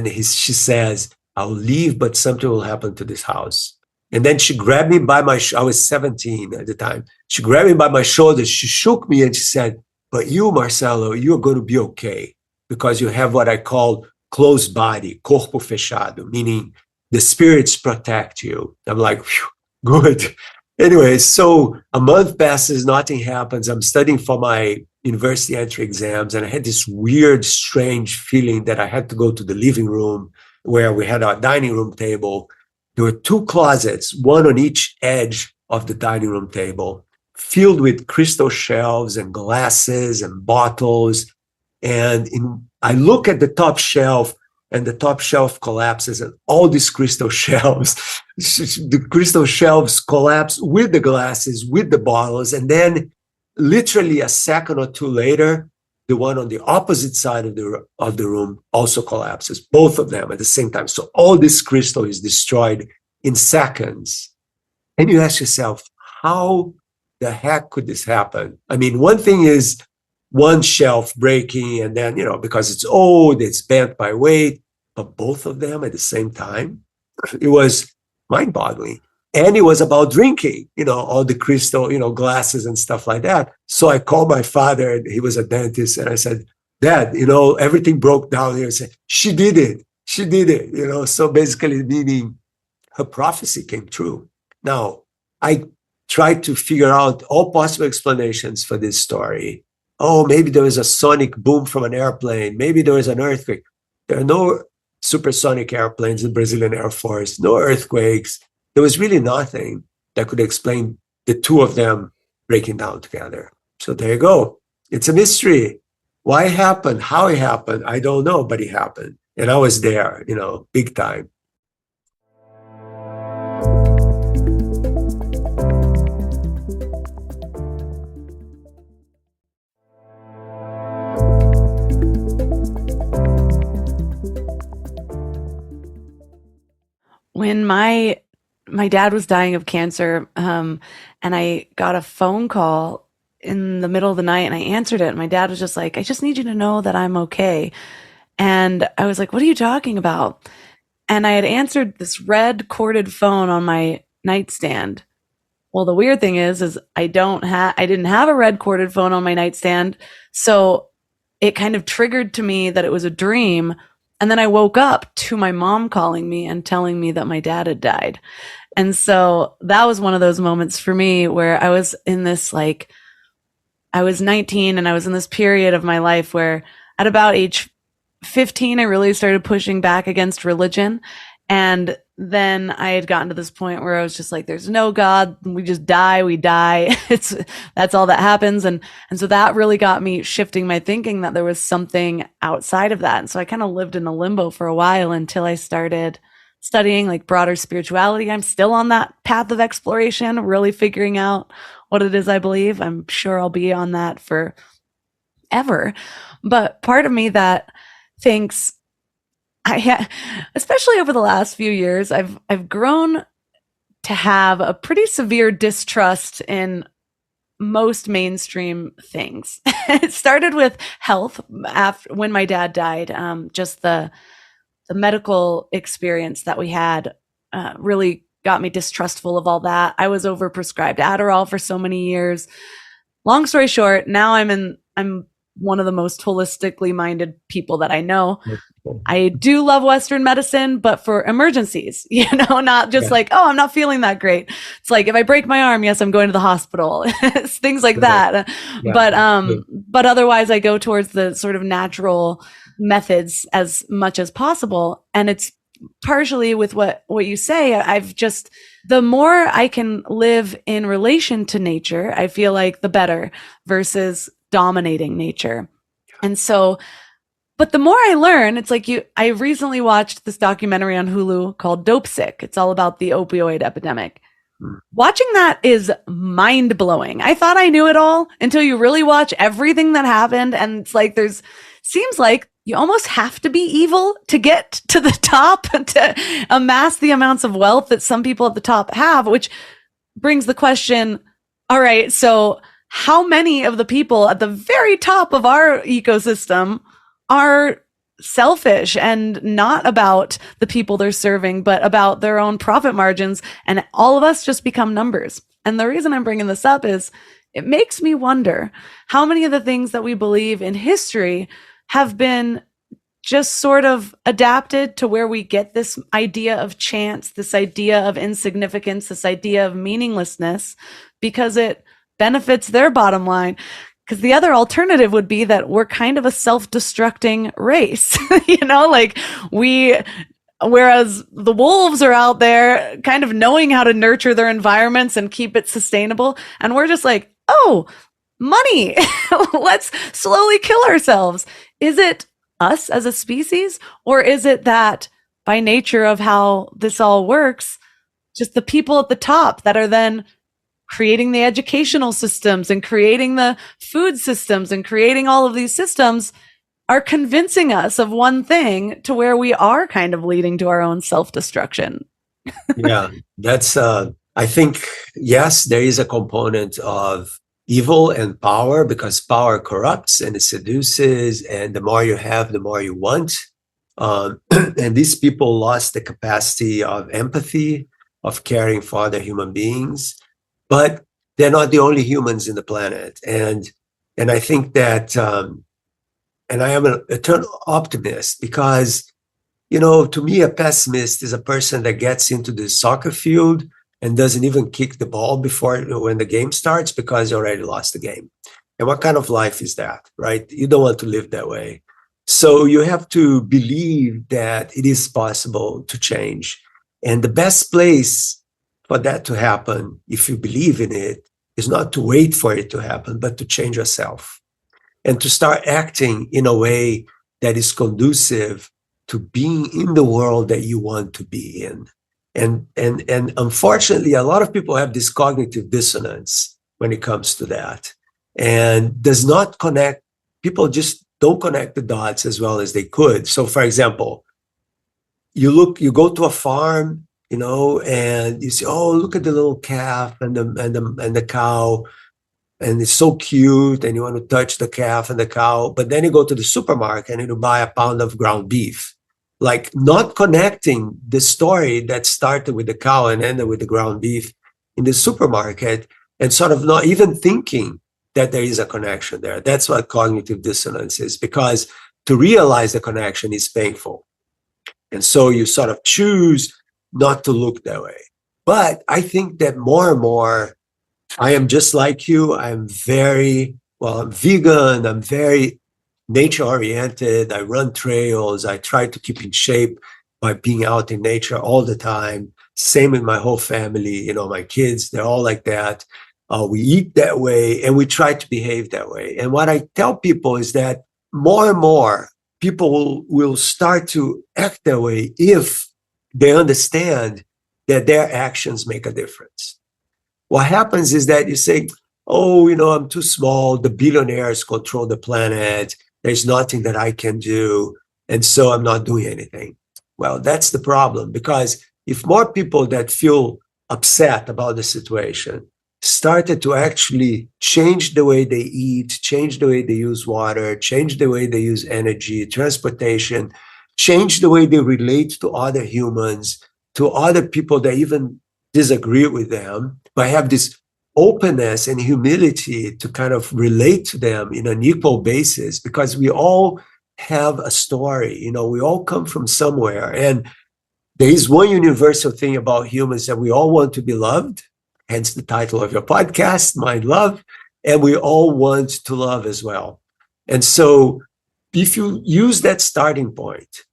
she says, "I'll leave, but something will happen to this house." And then she grabbed me by I was 17 at the time. She grabbed me by my shoulders. She shook me and she said, "But you, Marcelo, you're going to be okay because you have what I call closed body, corpo fechado, meaning the spirits protect you." I'm like, good. Anyway, so a month passes, nothing happens. I'm studying for my university entry exams, and I had this weird, strange feeling that I had to go to the living room where we had our dining room table. There were two closets, one on each edge of the dining room table, filled with crystal shelves and glasses and bottles. And I look at the top shelf, and the top shelf collapses, and all these crystal shelves, the crystal shelves collapse with the glasses, with the bottles. And then literally a second or two later, the one on the opposite side of the room also collapses, both of them at the same time. So all this crystal is destroyed in seconds. And you ask yourself, how the heck could this happen? I mean, one thing is one shelf breaking, and then, because it's old, it's bent by weight, but both of them at the same time, it was mind-boggling. And it was about drinking, all the crystal, glasses and stuff like that. So I called my father, and he was a dentist, and I said, "Dad, everything broke down here." He said, She did it. So basically meaning her prophecy came true. Now, I tried to figure out all possible explanations for this story. Oh, maybe there was a sonic boom from an airplane. Maybe there was an earthquake. There are no supersonic airplanes in the Brazilian Air Force, no earthquakes. There was really nothing that could explain the two of them breaking down together. So there you go. It's a mystery. Why it happened, how it happened, I don't know, but it happened. And I was there, big time. When my dad was dying of cancer, and I got a phone call in the middle of the night, and I answered it. And my dad was just like, "I just need you to know that I'm okay." And I was like, "What are you talking about?" And I had answered this red corded phone on my nightstand. Well, the weird thing is I didn't have a red corded phone on my nightstand. So it kind of triggered to me that it was a dream. And then I woke up to my mom calling me and telling me that my dad had died. And so that was one of those moments for me where I was in this, I was 19 and I was in this period of my life where at about age 15, I really started pushing back against religion. And then I had gotten to this point where I was just like, there's no God. We just die. We die. That's all that happens. And so that really got me shifting my thinking that there was something outside of that. And so I kind of lived in a limbo for a while until I started studying broader spirituality. I'm still on that path of exploration, really figuring out what it is I believe. I'm sure I'll be on that forever. But part of me that thinks especially over the last few years, I've grown to have a pretty severe distrust in most mainstream things. It started with health when my dad died. Just the medical experience that we had really got me distrustful of all that. I was overprescribed Adderall for so many years. Long story short, now I'm one of the most holistically minded people that I know. I do love Western medicine, but for emergencies, not just like, oh, I'm not feeling that great. It's like, if I break my arm, yes, I'm going to the hospital, things like that. Yeah. But otherwise I go towards the sort of natural methods as much as possible. And it's partially with what you say. The more I can live in relation to nature, I feel like the better, versus dominating nature. And so, but the more I learn, it's like I recently watched this documentary on Hulu called Dope Sick. It's all about the opioid epidemic. Watching that is mind blowing. I thought I knew it all until you really watch everything that happened. And it's like, seems like you almost have to be evil to get to the top, to amass the amounts of wealth that some people at the top have, which brings the question, all right, so how many of the people at the very top of our ecosystem are selfish and not about the people they're serving, but about their own profit margins? And all of us just become numbers. And the reason I'm bringing this up is it makes me wonder how many of the things that we believe in history have been just sort of adapted to where we get this idea of chance, this idea of insignificance, this idea of meaninglessness, because it benefits their bottom line. Because the other alternative would be that we're kind of a self-destructing race, whereas the wolves are out there kind of knowing how to nurture their environments and keep it sustainable. And we're just like, oh, money, let's slowly kill ourselves. Is it us as a species, or is it that by nature of how this all works, just the people at the top that are then creating the educational systems and creating the food systems and creating all of these systems are convincing us of one thing to where we are kind of leading to our own self-destruction? Yeah, that's, I think, yes, there is a component of evil and power, because power corrupts and it seduces, and the more you have, the more you want. And these people lost the capacity of empathy, of caring for other human beings. But they're not the only humans in the planet. And I think that, and I am an eternal optimist, because, to me, a pessimist is a person that gets into the soccer field and doesn't even kick the ball when the game starts, because you already lost the game. And what kind of life is that, right? You don't want to live that way. So you have to believe that it is possible to change. And the best place for that to happen, if you believe in it, is not to wait for it to happen, but to change yourself and to start acting in a way that is conducive to being in the world that you want to be in. And unfortunately, a lot of people have this cognitive dissonance when it comes to that, and does not connect. People just don't connect the dots as well as they could. So, for example, you go to a farm, and you see, oh, look at the little calf and the cow, and it's so cute, and you want to touch the calf and the cow. But then you go to the supermarket and you buy a pound of ground beef, like not connecting the story that started with the cow and ended with the ground beef in the supermarket, and sort of not even thinking that there is a connection there. That's what cognitive dissonance is, because to realize the connection is painful. And so you sort of choose not to look that way. But I think that more and more, I am just like you. I'm vegan. I'm very nature oriented. I run trails. I try to keep in shape by being out in nature all the time. Same with my whole family. My kids, they're all like that. We eat that way, and we try to behave that way. And what I tell people is that more and more people will start to act that way if they understand that their actions make a difference. What happens is that you say, oh, I'm too small. The billionaires control the planet. There's nothing that I can do. And so I'm not doing anything. Well, that's the problem, because if more people that feel upset about the situation started to actually change the way they eat, change the way they use water, change the way they use energy, transportation, change the way they relate to other humans, to other people that even disagree with them, but have this openness and humility to kind of relate to them in an equal basis, because we all have a story. We all come from somewhere. And there is one universal thing about humans, that we all want to be loved, hence the title of your podcast, Mind Love, and we all want to love as well. And so if you use that starting point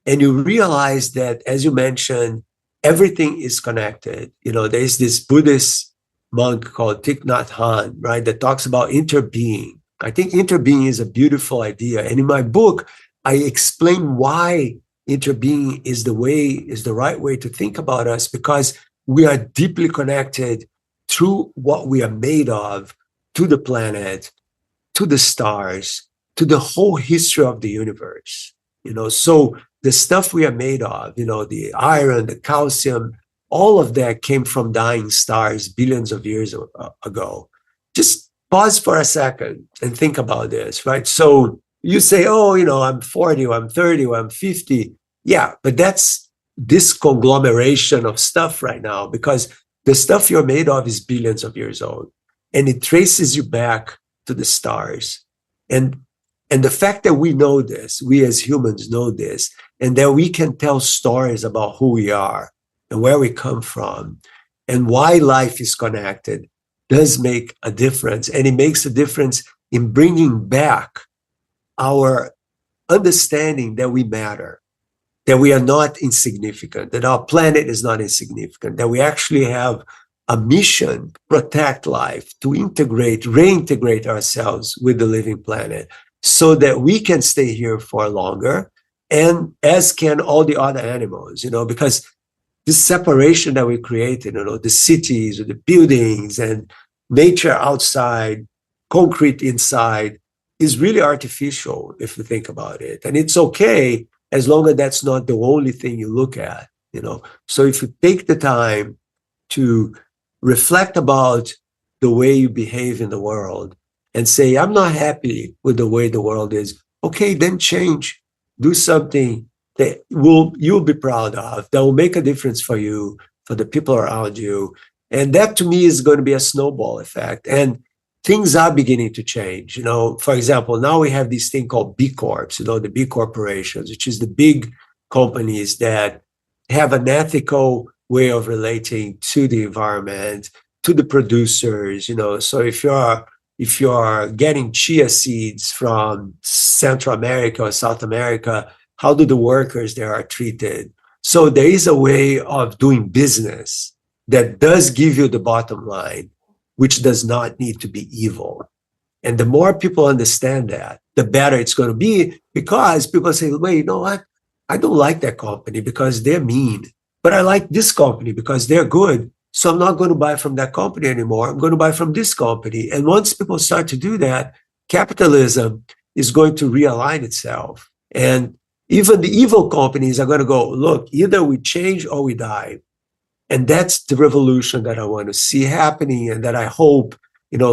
and you realize that, as you mentioned, everything is connected. There's this Buddhist monk called Thich Nhat Hanh, right, that talks about interbeing. I think interbeing is a beautiful idea. And in my book, I explain why interbeing is the right way to think about us, because we are deeply connected through what we are made of, to the planet, to the stars, to the whole history of the universe. So the stuff we are made of, the iron, the calcium, all of that came from dying stars billions of years ago. Just pause for a second and think about this, right? So you say, oh, I'm 40, or I'm 30, or I'm 50. Yeah, but that's this conglomeration of stuff right now, because the stuff you're made of is billions of years old, and it traces you back to the stars. And the fact that we know this, we as humans know this, and that we can tell stories about who we are and where we come from and why life is connected, does make a difference. And it makes a difference in bringing back our understanding that we matter, that we are not insignificant, that our planet is not insignificant, that we actually have a mission, protect life, to reintegrate ourselves with the living planet, so that we can stay here for longer, and as can all the other animals, because this separation that we created, the cities, or the buildings, and nature outside, concrete inside, is really artificial if you think about it. And it's okay as long as that's not the only thing you look at. So if you take the time to reflect about the way you behave in the world and say, I'm not happy with the way the world is, okay, then change. Do something that you'll be proud of, that will make a difference for you, for the people around you. And that, to me, is going to be a snowball effect. And things are beginning to change. For example, now we have this thing called B Corps, the B corporations, which is the big companies that have an ethical way of relating to the environment, to the producers. So if you're getting chia seeds from Central America or South America, how do the workers there are treated? So there is a way of doing business that does give you the bottom line, which does not need to be evil. And the more people understand that, the better it's going to be, because people say, wait, you know what? I don't like that company because they're mean, but I like this company because they're good. So I'm not going to buy from that company anymore. I'm going to buy from this company. And once people start to do that, capitalism is going to realign itself. And even the evil companies are going to go, look, either we change or we die. And that's the revolution that I want to see happening, and that I hope,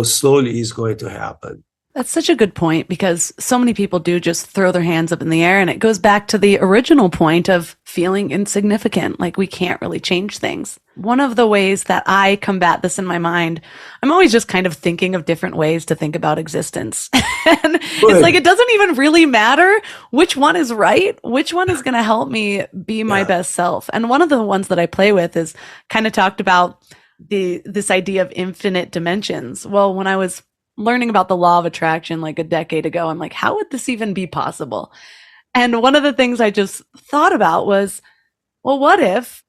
slowly is going to happen. That's such a good point, because so many people do just throw their hands up in the air, and it goes back to the original point of feeling insignificant, like we can't really change things. One of the ways that I combat this in my mind, I'm always just kind of thinking of different ways to think about existence. And it's like, it doesn't even really matter which one is right, which one is going to help me be my best self. And one of the ones that I play with is kind of talked about this idea of infinite dimensions. Well, when I was learning about the law of attraction like a decade ago, I'm like, how would this even be possible? And one of the things I just thought about was, well, what if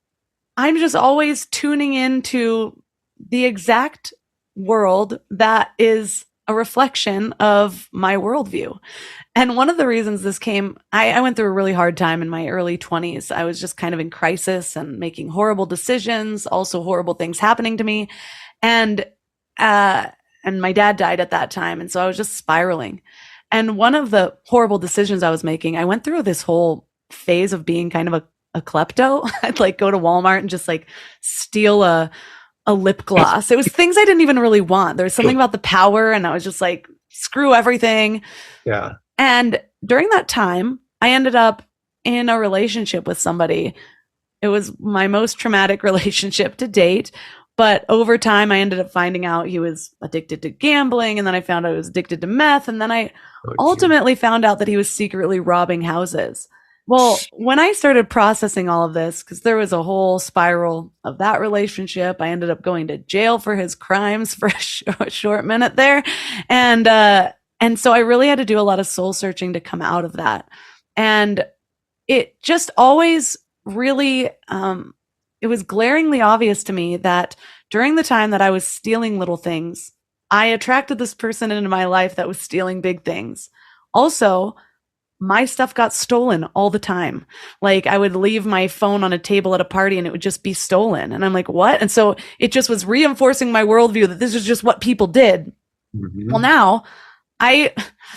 I'm just always tuning into the exact world that is a reflection of my worldview? And one of the reasons this came, I went through a really hard time in my early 20s. I was just kind of in crisis and making horrible decisions, also horrible things happening to me. And and my dad died at that time. And so I was just spiraling. And one of the horrible decisions I was making, I went through this whole phase of being kind of a klepto. I'd like go to Walmart and just like steal a lip gloss. It was things I didn't even really want. There was something about the power, and I was just like, screw everything. Yeah. And during that time, I ended up in a relationship with somebody. It was my most traumatic relationship to date. But over time, I ended up finding out he was addicted to gambling. And then I found out he was addicted to meth. And then I ultimately found out that he was secretly robbing houses. Well, when I started processing all of this, because there was a whole spiral of that relationship, I ended up going to jail for his crimes for a short minute there. And so I really had to do a lot of soul searching to come out of that. And it just always really, it was glaringly obvious to me that during the time that I was stealing little things, I attracted this person into my life that was stealing big things. Also, my stuff got stolen all the time. Like I would leave my phone on a table at a party and it would just be stolen. And I'm like, what? And so it just was reinforcing my worldview that this is just what people did. Mm-hmm. Well, now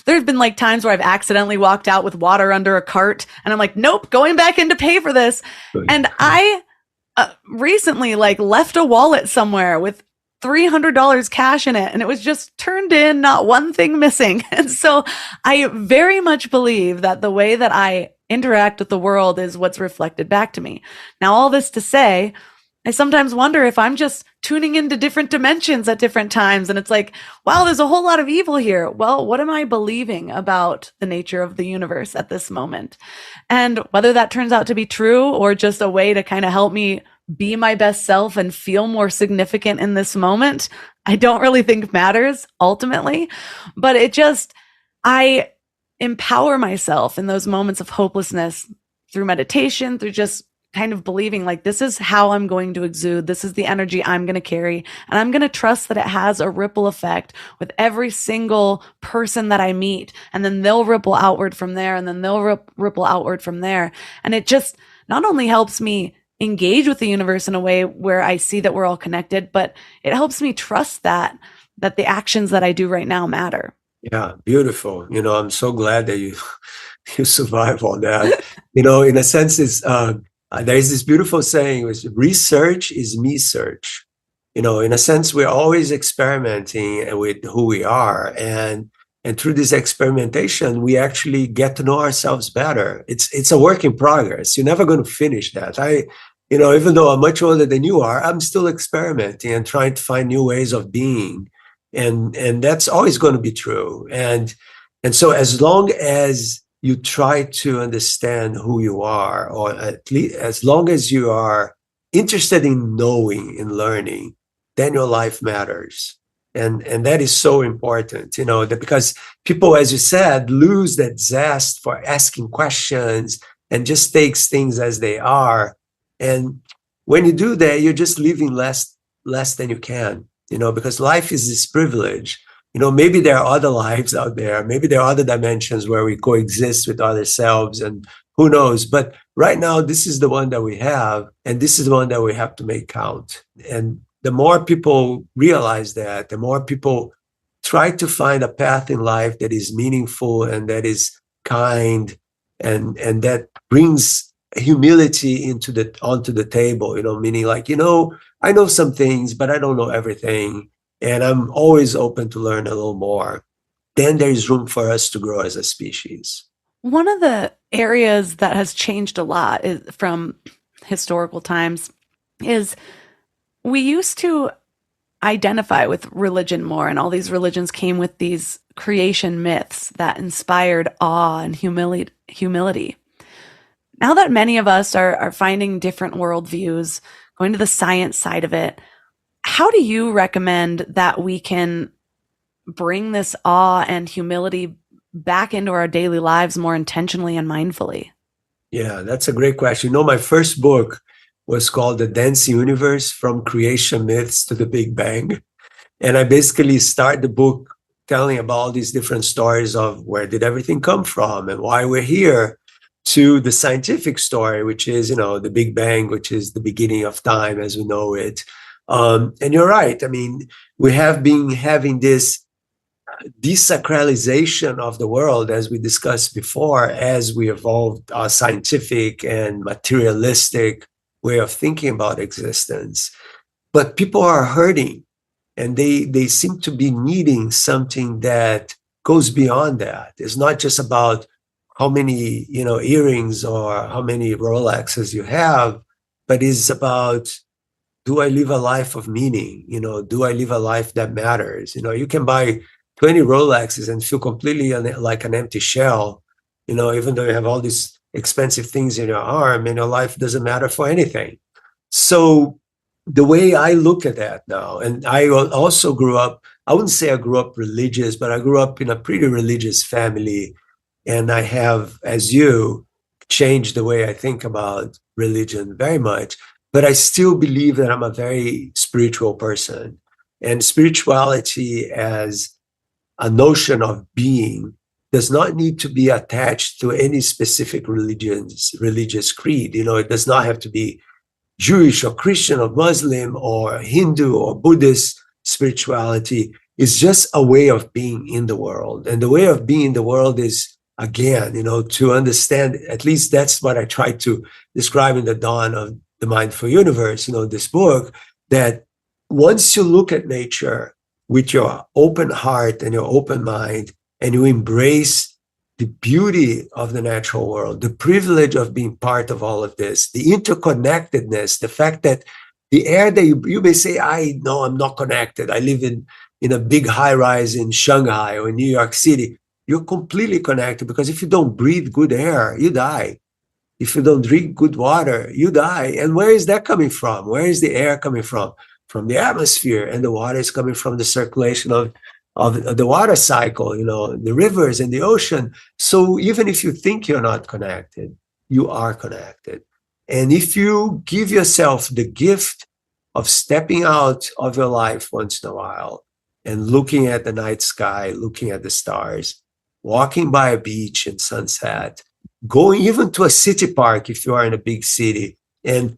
there's been like times where I've accidentally walked out with water under a cart and I'm like, nope, going back in to pay for this. And I recently like left a wallet somewhere with $300 cash in it, and it was just turned in, not one thing missing. And so I very much believe that the way that I interact with the world is what's reflected back to me. Now, all this to say, I sometimes wonder if I'm just tuning into different dimensions at different times. And it's like, wow, there's a whole lot of evil here. Well, what am I believing about the nature of the universe at this moment? And whether that turns out to be true or just a way to kind of help me be my best self and feel more significant in this moment, I don't really think matters ultimately. But I empower myself in those moments of hopelessness through meditation, through just kind of believing like, this is how I'm going to exude. This is the energy I'm going to carry. And I'm going to trust that it has a ripple effect with every single person that I meet. And then they'll ripple outward from there. And then they'll ripple outward from there. And it just not only helps me engage with the universe in a way where I see that we're all connected, but it helps me trust that the actions that I do right now matter. Yeah, beautiful. I'm so glad that you survive all that. In a sense, it's there is this beautiful saying, which research is me search. In a sense, we're always experimenting with who we are, and through this experimentation, we actually get to know ourselves better. It's a work in progress. You're never going to finish that. Even though I'm much older than you are, I'm still experimenting and trying to find new ways of being. And that's always going to be true. And so as long as you try to understand who you are, or at least as long as you are interested in knowing and learning, then your life matters. And that is so important, because people, as you said, lose that zest for asking questions and just takes things as they are. And when you do that, you're just living less than you can, because life is this privilege. Maybe there are other lives out there. Maybe there are other dimensions where we coexist with other selves, and who knows? But right now, this is the one that we have, and this is the one that we have to make count. And the more people realize that, the more people try to find a path in life that is meaningful and that is kind, and that brings humility onto the table, meaning like, I know some things, but I don't know everything. And I'm always open to learn a little more. Then there's room for us to grow as a species. One of the areas that has changed a lot from historical times is we used to identify with religion more, and all these religions came with these creation myths that inspired awe and humility. Now that many of us are finding different worldviews, going to the science side of it, how do you recommend that we can bring this awe and humility back into our daily lives more intentionally and mindfully? Yeah, that's a great question. My first book was called The Dense Universe, From Creation Myths to the Big Bang. And I basically start the book telling about all these different stories of where did everything come from and why we're here, to the scientific story, which is, the Big Bang, which is the beginning of time as we know it. And you're right. I mean, we have been having this desacralization of the world, as we discussed before, as we evolved our scientific and materialistic way of thinking about existence. But people are hurting, and they seem to be needing something that goes beyond that. It's not just about how many earrings or how many Rolexes you have, but it's about, do I live a life of meaning? Do I live a life that matters? You can buy 20 Rolexes and feel completely like an empty shell, even though you have all these expensive things in your arm and your life doesn't matter for anything. So the way I look at that now, and I also grew up, I wouldn't say I grew up religious, but I grew up in a pretty religious family. And I have, as you, changed the way I think about religion very much. But I still believe that I'm a very spiritual person. And spirituality as a notion of being does not need to be attached to any specific religious creed. It does not have to be Jewish or Christian or Muslim or Hindu or Buddhist spirituality. It's just a way of being in the world. And the way of being in the world is, again, to understand, at least that's what I try to describe in The Dawn of the Mindful Universe, this book, that once you look at nature with your open heart and your open mind, and you embrace the beauty of the natural world, the privilege of being part of all of this, the interconnectedness, the fact that the air that you may say, I know I'm not connected. I live in a big high rise in Shanghai or in New York City. You're completely connected, because if you don't breathe good air, you die. If you don't drink good water, you die. And where is that coming from? Where is the air coming from? From the atmosphere, and the water is coming from the circulation of the water cycle, the rivers and the ocean. So even if you think you're not connected, you are connected. And if you give yourself the gift of stepping out of your life once in a while and looking at the night sky, looking at the stars, walking by a beach in sunset, going even to a city park if you are in a big city, and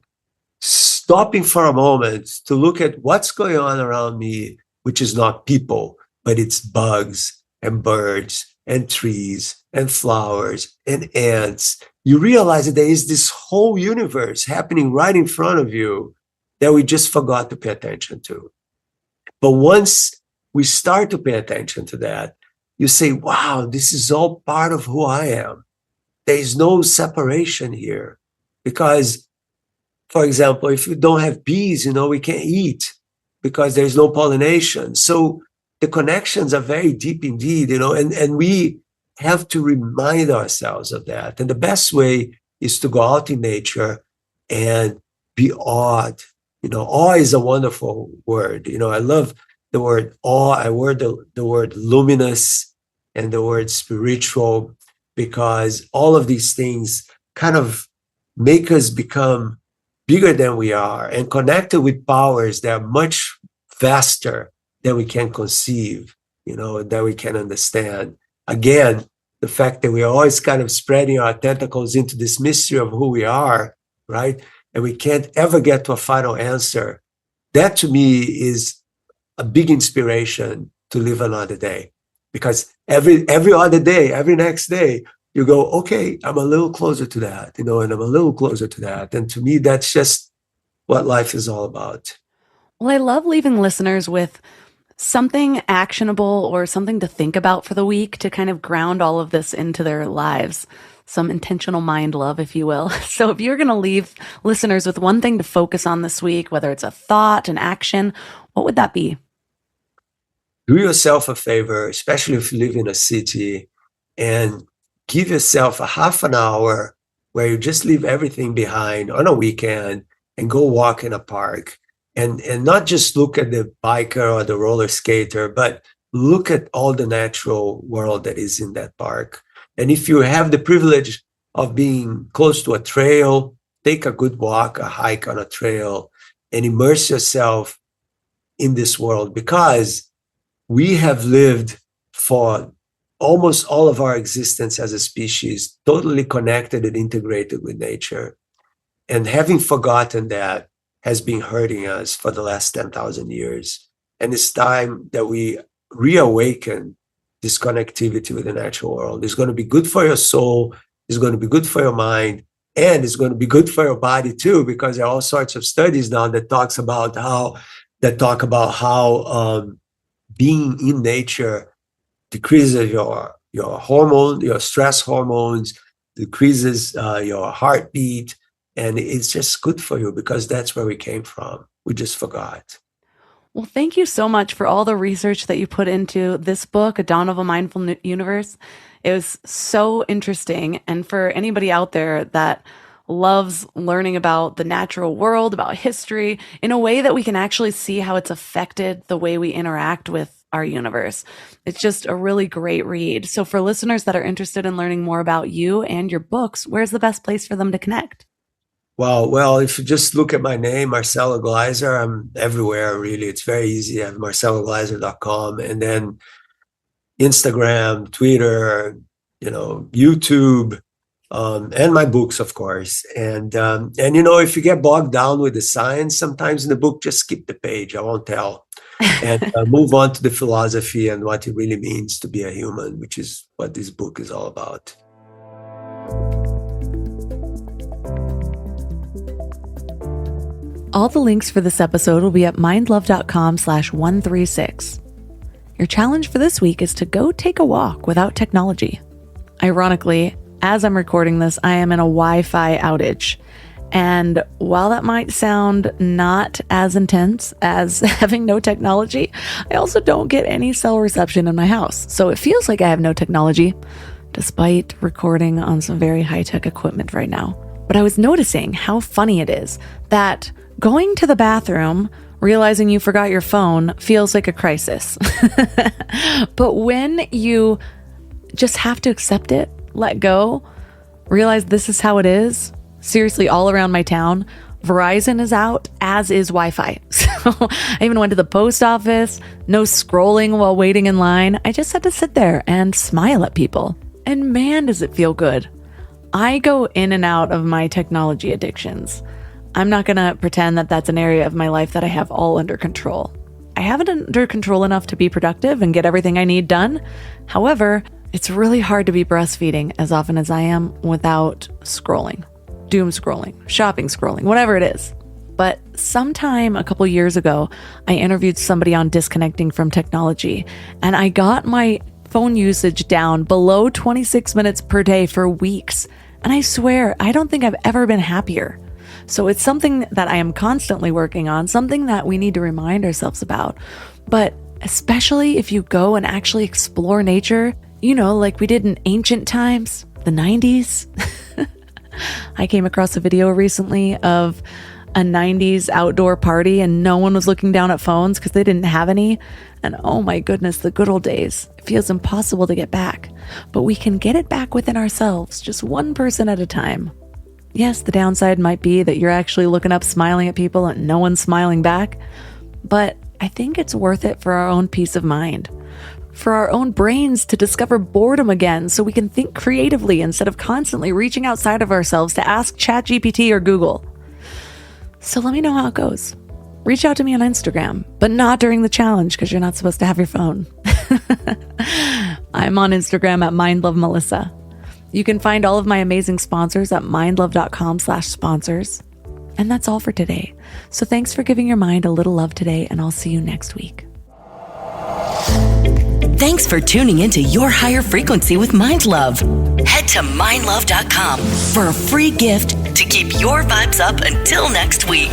stopping for a moment to look at what's going on around me, which is not people, but it's bugs and birds and trees and flowers and ants, you realize that there is this whole universe happening right in front of you that we just forgot to pay attention to. But once we start to pay attention to that, you say, wow, this is all part of who I am. There is no separation here. Because, for example, if you don't have bees, we can't eat because there's no pollination. So the connections are very deep indeed, and we have to remind ourselves of that. And the best way is to go out in nature and be awed. Awe is a wonderful word. I love the word awe. I word the word luminous and the word spiritual, because all of these things kind of make us become bigger than we are and connected with powers that are much vaster than we can conceive, that we can understand. Again, the fact that we are always kind of spreading our tentacles into this mystery of who we are, right? And we can't ever get to a final answer. That to me is a big inspiration to live another day. Because every other day, every next day, you go, okay, I'm a little closer to that, and I'm a little closer to that. And to me, that's just what life is all about. Well, I love leaving listeners with something actionable or something to think about for the week to kind of ground all of this into their lives. Some intentional mind love, if you will. So if you're going to leave listeners with one thing to focus on this week, whether it's a thought, an action, what would that be? Do yourself a favor, especially if you live in a city, and give yourself a half an hour where you just leave everything behind on a weekend and go walk in a park. And not just look at the biker or the roller skater, but look at all the natural world that is in that park. And if you have the privilege of being close to a trail, take a good walk, a hike on a trail, and immerse yourself in this world, because we have lived for almost all of our existence as a species, totally connected and integrated with nature. And having forgotten that has been hurting us for the last 10,000 years. And it's time that we reawaken this connectivity with the natural world. It's going to be good for your soul. It's going to be good for your mind. And it's going to be good for your body too, because there are all sorts of studies now that talk about how being in nature decreases your hormone, your stress hormones, decreases your heartbeat. And it's just good for you because that's where we came from. We just forgot. Well, thank you so much for all the research that you put into this book, A Dawn of a Mindful Universe. It was so interesting. And for anybody out there that loves learning about the natural world, about history, in a way that we can actually see how it's affected the way we interact with our universe, it's just a really great read. So for listeners that are interested in learning more about you and your books, where's the best place for them to connect? Well, if you just look at my name, Marcelo Gleiser, I'm everywhere, really. It's very easy. I have marcelogleiser.com, and then Instagram, Twitter, YouTube, and my books, of course. And if you get bogged down with the science, sometimes in the book, just skip the page. I won't tell. And move on to the philosophy and what it really means to be a human, which is what this book is all about. All the links for this episode will be at mindlove.com/136. Your challenge for this week is to go take a walk without technology. Ironically, as I'm recording this, I am in a Wi-Fi outage. And while that might sound not as intense as having no technology, I also don't get any cell reception in my house. So it feels like I have no technology, despite recording on some very high-tech equipment right now. But I was noticing how funny it is that going to the bathroom, realizing you forgot your phone, feels like a crisis. But when you just have to accept it, let go, realize this is how it is, seriously, all around my town, Verizon is out, as is Wi-Fi. So I even went to the post office, no scrolling while waiting in line. I just had to sit there and smile at people. And man, does it feel good. I go in and out of my technology addictions. I'm not going to pretend that that's an area of my life that I have all under control. I have it under control enough to be productive and get everything I need done. However, it's really hard to be breastfeeding as often as I am without scrolling, doom scrolling, shopping scrolling, whatever it is. But sometime a couple years ago, I interviewed somebody on disconnecting from technology, and I got my phone usage down below 26 minutes per day for weeks. And I swear, I don't think I've ever been happier. So it's something that I am constantly working on, something that we need to remind ourselves about. But especially if you go and actually explore nature, like we did in ancient times, the 90s. I came across a video recently of a 90s outdoor party and no one was looking down at phones because they didn't have any. And oh my goodness, the good old days. It feels impossible to get back. But we can get it back within ourselves, just one person at a time. Yes, the downside might be that you're actually looking up, smiling at people and no one's smiling back. But I think it's worth it for our own peace of mind, for our own brains to discover boredom again so we can think creatively instead of constantly reaching outside of ourselves to ask ChatGPT or Google. So let me know how it goes. Reach out to me on Instagram, but not during the challenge because you're not supposed to have your phone. I'm on Instagram at mindlovemelissa. You can find all of my amazing sponsors at mindlove.com/sponsors. And that's all for today. So thanks for giving your mind a little love today, and I'll see you next week. Thanks for tuning into Your Higher Frequency with Mind Love. Head to mindlove.com for a free gift to keep your vibes up until next week.